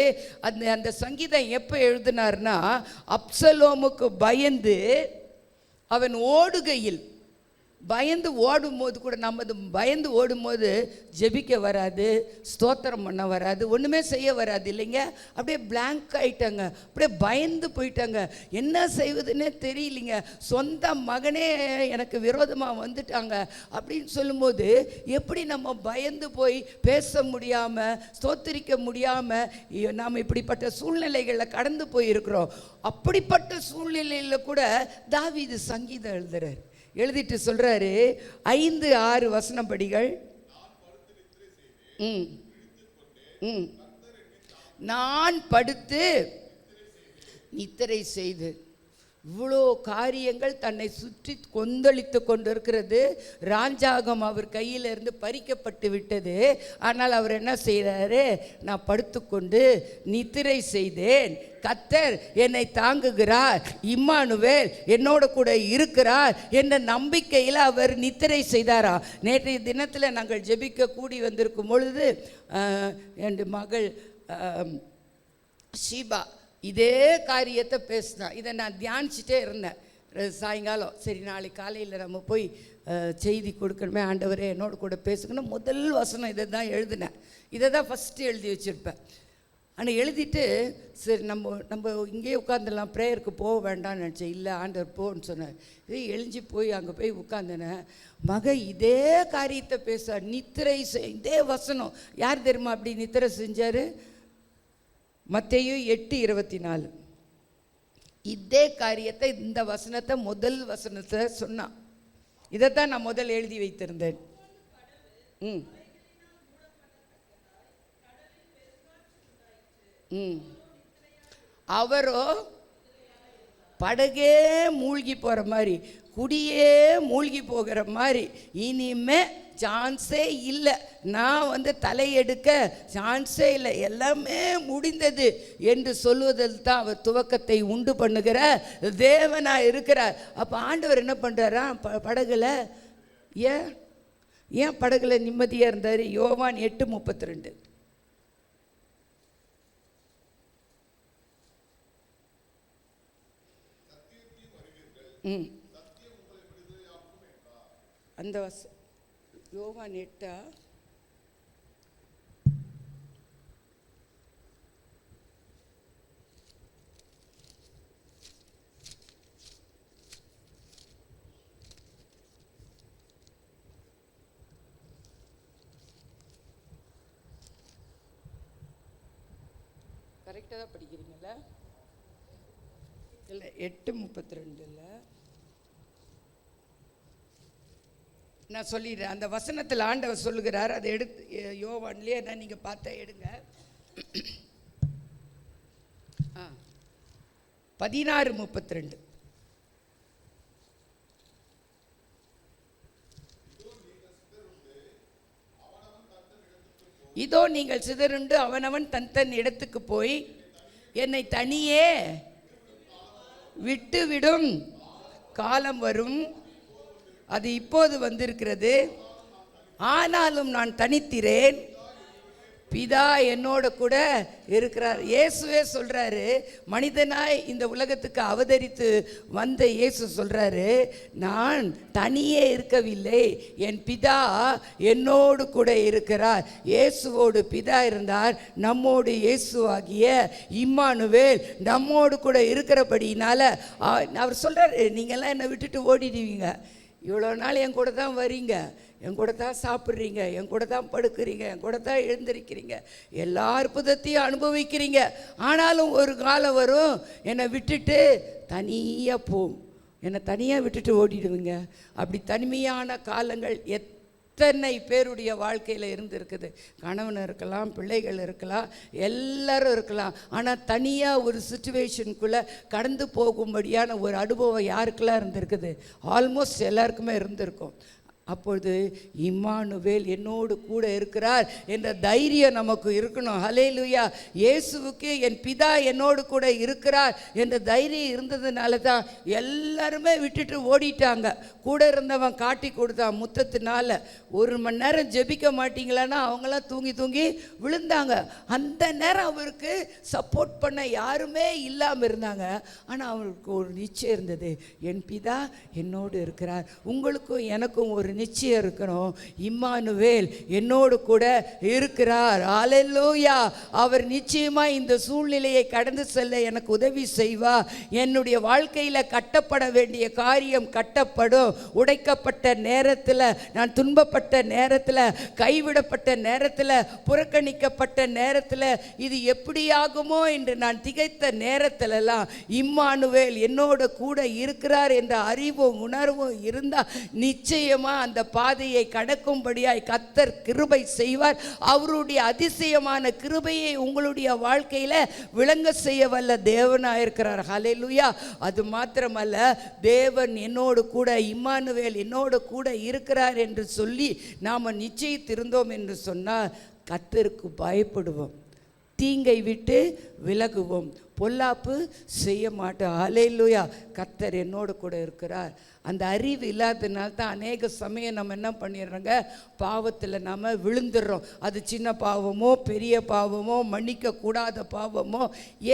அந்த சங்கீதம் எப்போ எழுதினார்னா, அப்சலோமுக்கு பயந்து அவன் ஓடுகையில், பயந்து ஓடும்போது கூட, நம்ம பயந்து ஓடும்போது ஜெபிக்க வராது, ஸ்தோத்திரம் பண்ண வராது, ஒன்றுமே செய்ய வராது இல்லைங்க. அப்படியே பிளாங்க் ஆகிட்டாங்க, அப்படியே பயந்து போயிட்டாங்க, என்ன செய்வதுன்னே தெரியலிங்க. சொந்த மகனே எனக்கு விரோதமாக வந்துட்டாங்க அப்படின்னு சொல்லும்போது எப்படி நம்ம பயந்து போய் பேச முடியாமல், ஸ்தோத்திரிக்க முடியாமல் நாம் இப்படிப்பட்ட சூழ்நிலைகளில் கடந்து போயிருக்கிறோம். அப்படிப்பட்ட சூழ்நிலையில் கூட தாவீது சங்கீதம் எழுதுறார். எழுதிட்டு சொல்றாரு, 5-6 வசனம் படிகள். நான் படுத்து நித்திரை செய்து. இவ்வளோ காரியங்கள் தன்னை சுற்றி கொந்தளித்து கொண்டிருக்கிறது. ராஜாகம் அவர் கையிலிருந்து பறிக்கப்பட்டு விட்டது. ஆனால் அவர் என்ன செய்கிறாரு, நான் படுத்துக்கொண்டு நித்திரை செய்தேன், கர்த்தர் என்னை தாங்குகிறார், இம்மானுவேல் என்னோட கூட இருக்கிறார் என்ற நம்பிக்கையில் அவர் நித்திரை செய்தாரா. நேற்றைய தினத்தில் நாங்கள் ஜெபிக்க கூடி வந்திருக்கும் பொழுது என் மகள் ஷீபா இதே காரியத்தை பேசினா. இதை நான் தியானிச்சுட்டே இருந்தேன் சாயங்காலம். சரி, நாளைக்கு காலையில் நம்ம போய் செய்தி கொடுக்கணுமே, ஆண்டவரே என்னோட கூட பேசுக்கணும். முதல் வசனம் இதை தான் எழுதினேன், இதை தான் ஃபஸ்ட்டு எழுதி வச்சுருப்பேன். ஆனால் எழுதிட்டு சரி நம்ம இங்கேயே உட்காந்துடலாம், ப்ரேயருக்கு போக வேண்டாம்னு நினச்சேன். இல்லை, ஆண்டவர் போன்னு சொன்னார். இதே எழுஞ்சி போய் அங்கே போய் உட்காந்துனேன். இதே காரியத்தை பேச நித்திரை இதே வசனம். யார் தெரியுமா அப்படி நித்திரை செஞ்சார்? மத்தேயு 8:24. இதே காரியத்தை, இந்த வசனத்தை, முதல் வசனத்தை சொன்னான். இதைத்தான் நான் முதல் எழுதி வைத்திருந்தேன். அவரோ படகே மூழ்கி போகிற மாதிரி, குடியே மூழ்கி போகிற மாதிரி, இனிமே சான்ஸே இல்லை, நான் தலையெடுக்க சான்ஸே இல்லை, எல்லாமே முடிந்தது என்று சொல்வதில் தான் அவர் துவக்கத்தை உண்டு பண்ணுகிற தேவனாக இருக்கிறார். அப்போ ஆண்டவர் என்ன பண்ணுறாரா, படகுல ஏன் படகுல நிம்மதியாக இருந்தார்? யோவான் 8:32. அந்த யோவான் 8 கரெக்டாக தான் படிக்கிறீங்களா? இல்லை 8:32 இல்லை, நான் சொல்லிடுறேன். அந்த வசனத்தில் ஆண்டவர் சொல்லுகிறார், அதை எடுத்து யோவான்லேயே என்ன நீங்கள் பார்த்தா எடுங்க. 16:32. இதோ நீங்கள் சிதறுண்டு அவனவன் தன் தன் இடத்துக்கு போய் என்னை தனியே விட்டுவிடும் காலம் வரும், அது இப்போது வந்திருக்கிறது. ஆனாலும் நான் தனித்திரேன், பிதா என்னோட கூட இருக்கிறார். இயேசுவே சொல்றாரு, மனிதனாய் இந்த உலகத்துக்கு அவதரித்து வந்த இயேசு சொல்றாரு, நான் தனியே இருக்கவில்லை, என் பிதா என்னோடு கூட இருக்கிறார். இயேசுவோடு பிதா இருந்தார், நம்மோடு இயேசு ஆகிய இம்மானுவேல் நம்மோடு கூட இருக்கிறபடினால அவர் சொல்றாரு, நீங்கள்லாம் என்னை விட்டுட்டு ஓடிடுவீங்க, இவ்வளோ நாள் என் கூட தான் வரீங்க, என் கூட தான் சாப்பிட்றீங்க, என் கூட தான் படுக்கிறீங்க, என் கூட தான் எழுந்திருக்கிறீங்க, எல்லா அற்புதத்தையும் அனுபவிக்கிறீங்க. ஆனாலும் ஒரு காலம் வரும், என்னை விட்டுட்டு தனியாக போகும், என்னை தனியாக விட்டுட்டு ஓடிடுவீங்க. அப்படி தனிமையான காலங்கள் எத்தனை பேருடைய வாழ்க்கையில் இருந்திருக்குது. கணவன் இருக்கலாம், பிள்ளைகள் இருக்கலாம், எல்லாரும் இருக்கலாம். ஆனால் தனியாக ஒரு சுச்சுவேஷனுக்குள்ளே கடந்து போகும்படியான ஒரு அனுபவம் யாருக்கெல்லாம் இருந்திருக்குது? ஆல்மோஸ்ட் எல்லாருக்குமே இருந்திருக்கும். அப்பொழுது இம்மானுவேல் என்னோடு கூட இருக்கிறார் என்ற தைரியம் நமக்கு இருக்கணும். ஹல்லேலூயா. இயேசுவுக்கு என் பிதா என்னோடு கூட இருக்கிறார் என்ற தைரியம் இருந்ததுனால தான் எல்லாருமே விட்டுட்டு ஓடிட்டாங்க. கூட இருந்தவன் காட்டி கொடுத்தான் முத்தத்தினால. 1 மணி நேரம் ஜெபிக்க மாட்டீங்களான்னா அவங்களாம் தூங்கி தூங்கி விழுந்தாங்க. அந்த நேரம் அவருக்கு சப்போர்ட் பண்ண யாருமே இல்லாமல் இருந்தாங்க. ஆனால் அவருக்கு ஒரு நிச்சயம் இருந்தது, என் பிதா என்னோடு இருக்கிறார். உங்களுக்கும் எனக்கும் ஒரு நிச்சயம் இருக்கணும், இம்மானுவேல் என்னோடு கூட இருக்கிறார். ஹல்லேலூயா. அவர் நிச்சயமா இந்த சூழ்நிலையை கடந்து செல்ல எனக்கு உதவி செய்வார். என்னுடைய வாழ்க்கையில் கட்டப்பட வேண்டிய காரியம் கட்டப்படும். உடைக்கப்பட்ட நேரத்தில், நான் துன்பப்பட்ட நேரத்தில், கைவிடப்பட்ட நேரத்தில், புறக்கணிக்கப்பட்ட நேரத்தில், இது எப்படியாகுமோ என்று நான் திகைத்த நேரத்திலெல்லாம் இம்மானுவேல் என்னோடு கூட இருக்கிறார் என்ற அறிவும் உணர்வும் இருந்தால் நிச்சயமாக அந்த பாதையை கடக்கும்படியாய் கர்த்தர் கிருபை செய்வார். அவருடைய அதிசயமான கிருபையை உங்களுடைய வாழ்க்கையில் விளங்க செய்ய வல்ல தேவனாக இருக்கிறார். ஹல்லேலூயா. அது மாத்திரமல்ல, தேவன் என்னோடு கூட, இம்மானுவேல் என்னோடு கூட இருக்கிறார் என்று சொல்லி நாம் நிச்சயித்திருந்தோம் என்று சொன்னால் கர்த்தருக்கு பயப்படுவோம், தீங்கை விட்டு விலகுவோம், பொல்லாப்பு செய்ய மாட்டோம். ஹல்லேலூயா. கர்த்தர் என்னோடு கூட இருக்கிறார். அந்த அறிவு இல்லாததுனால தான் அநேக சமயம் நம்ம என்ன பண்ணிடுறோங்க, பாவத்தில் நம்ம விழுந்துடுறோம். அது சின்ன பாவமோ பெரிய பாவமோ மன்னிக்கக்கூடாத பாவமோ.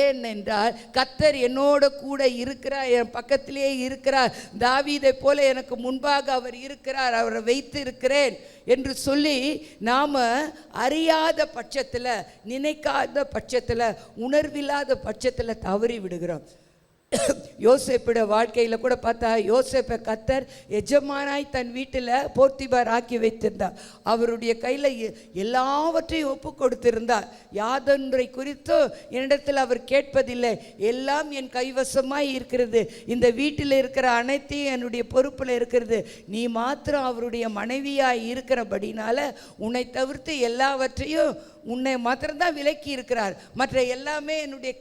ஏனென்றால் கர்த்தர் என்னோட கூட இருக்கிறார், என் பக்கத்திலேயே இருக்கிறார். தாவீதை போல எனக்கு முன்பாக அவர் இருக்கிறார், அவரை வைத்து இருக்கிறேன் என்று சொல்லி நாம் அறியாத பட்சத்தில், நினைக்காத பட்சத்தில், உணர்வில்லாத பட்சத்தில் தவறி விடுகிறோம். யோசேப்போட வாழ்க்கையில் கூட பார்த்தா, யோசேப்பை கர்த்தர் எஜமானாய் தன் வீட்டில் போர்த்திபார் ஆக்கி வைத்திருந்தார். அவருடைய கையில் எல்லாவற்றையும் ஒப்பு கொடுத்திருந்தார். யாதொன்றை குறித்து என்னிடத்தில் அவர் கேட்பதில்லை, எல்லாம் என் கைவசமாய் இருக்கிறது, இந்த வீட்டில் இருக்கிற அனைத்தையும் என்னுடைய பொறுப்பில் இருக்கிறது, நீ மாத்திரம் அவருடைய மனைவியாய் இருக்கிறபடினால உன்னை தவிர்த்து எல்லாவற்றையும் உன்னை மாத்திரம்தான் விலக்கி இருக்கிறார், மற்ற எல்லாமே என்னுடைய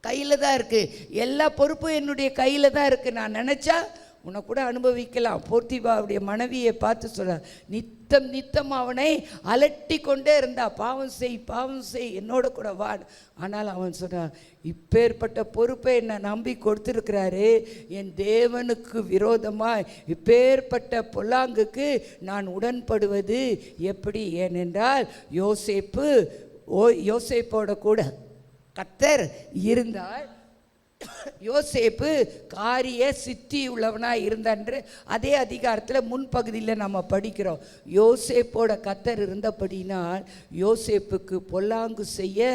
கையில் தான் இருக்குது, எல்லா பொறுப்பும் என்னுடைய கையில் தான் இருக்குது, நான் நினச்சா உன்னை கூட அனுபவிக்கலாம். போர்த்திபாவுடைய மனைவியை பார்த்து சொல்கிறார், நித்தம் நித்தம் அவனை அலட்டி கொண்டே இருந்தா, பாவம் செய் பாவம் செய் என்னோட கூட வா. ஆனால் அவன் சொன்னான், இப்பேற்பட்ட பொறுப்பை என்னை நம்பி கொடுத்துருக்கிறாரு, என் தேவனுக்கு விரோதமாய் இப்பேற்பட்ட பொல்லாங்குக்கு நான் உடன்படுவது எப்படி? ஏனென்றால் யோசேப்போட கூட கர்த்தர் இருந்தார். யோசேப்பு காரிய சித்தி உள்ளவனாக இருந்தான்று அதே அதிகாரத்தில் முன்பகுதியில் நம்ம படிக்கிறோம். யோசேப்போட கத்தர் இருந்தபடினால் யோசேப்புக்கு பொல்லாங்கு செய்ய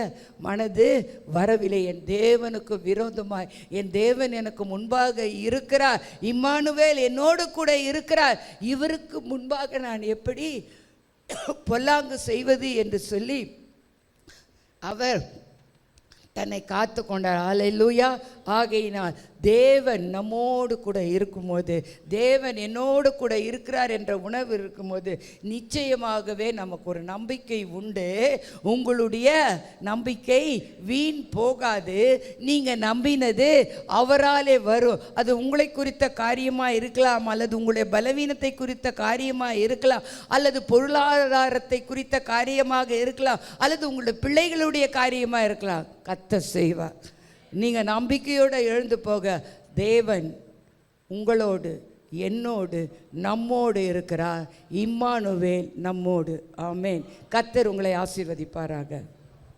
மனது வரவில்லை. என் தேவனுக்கு விரோதமாய் என் தேவன் எனக்கு முன்பாக இருக்கிறார், இம்மானுவேல் என்னோடு கூட இருக்கிறார், இவருக்கு முன்பாக நான் எப்படி பொல்லாங்கு செய்வது என்று சொல்லி அவர் தன்னை காத்து கொண்டார். அல்லேலூயா. ஆகையினால் தேவன் நம்மோடு கூட இருக்கும்போது, தேவன் என்னோடு கூட இருக்கிறார் என்ற உணர்வு இருக்கும்போது நிச்சயமாகவே நமக்கு ஒரு நம்பிக்கை உண்டு. உங்களுடைய நம்பிக்கை வீண் போகாது. நீங்கள் நம்பினது அவராலே வரும். அது உங்களை குறித்த காரியமாக இருக்கலாம், அல்லது உங்களுடைய பலவீனத்தை குறித்த காரியமாக இருக்கலாம், அல்லது பொருளாதாரத்தை குறித்த காரியமாக இருக்கலாம், அல்லது உங்களுடைய பிள்ளைகளுடைய காரியமாக இருக்கலாம். கர்த்தர் செய்வார். நீங்கள் நம்பிக்கையோடு எழுந்து போக தேவன் உங்களோடு என்னோடு நம்மோடு இருக்கிறார். இம்மானுவேல் நம்மோடு. ஆமேன். கர்த்தர் உங்களை ஆசீர்வதிப்பாராக.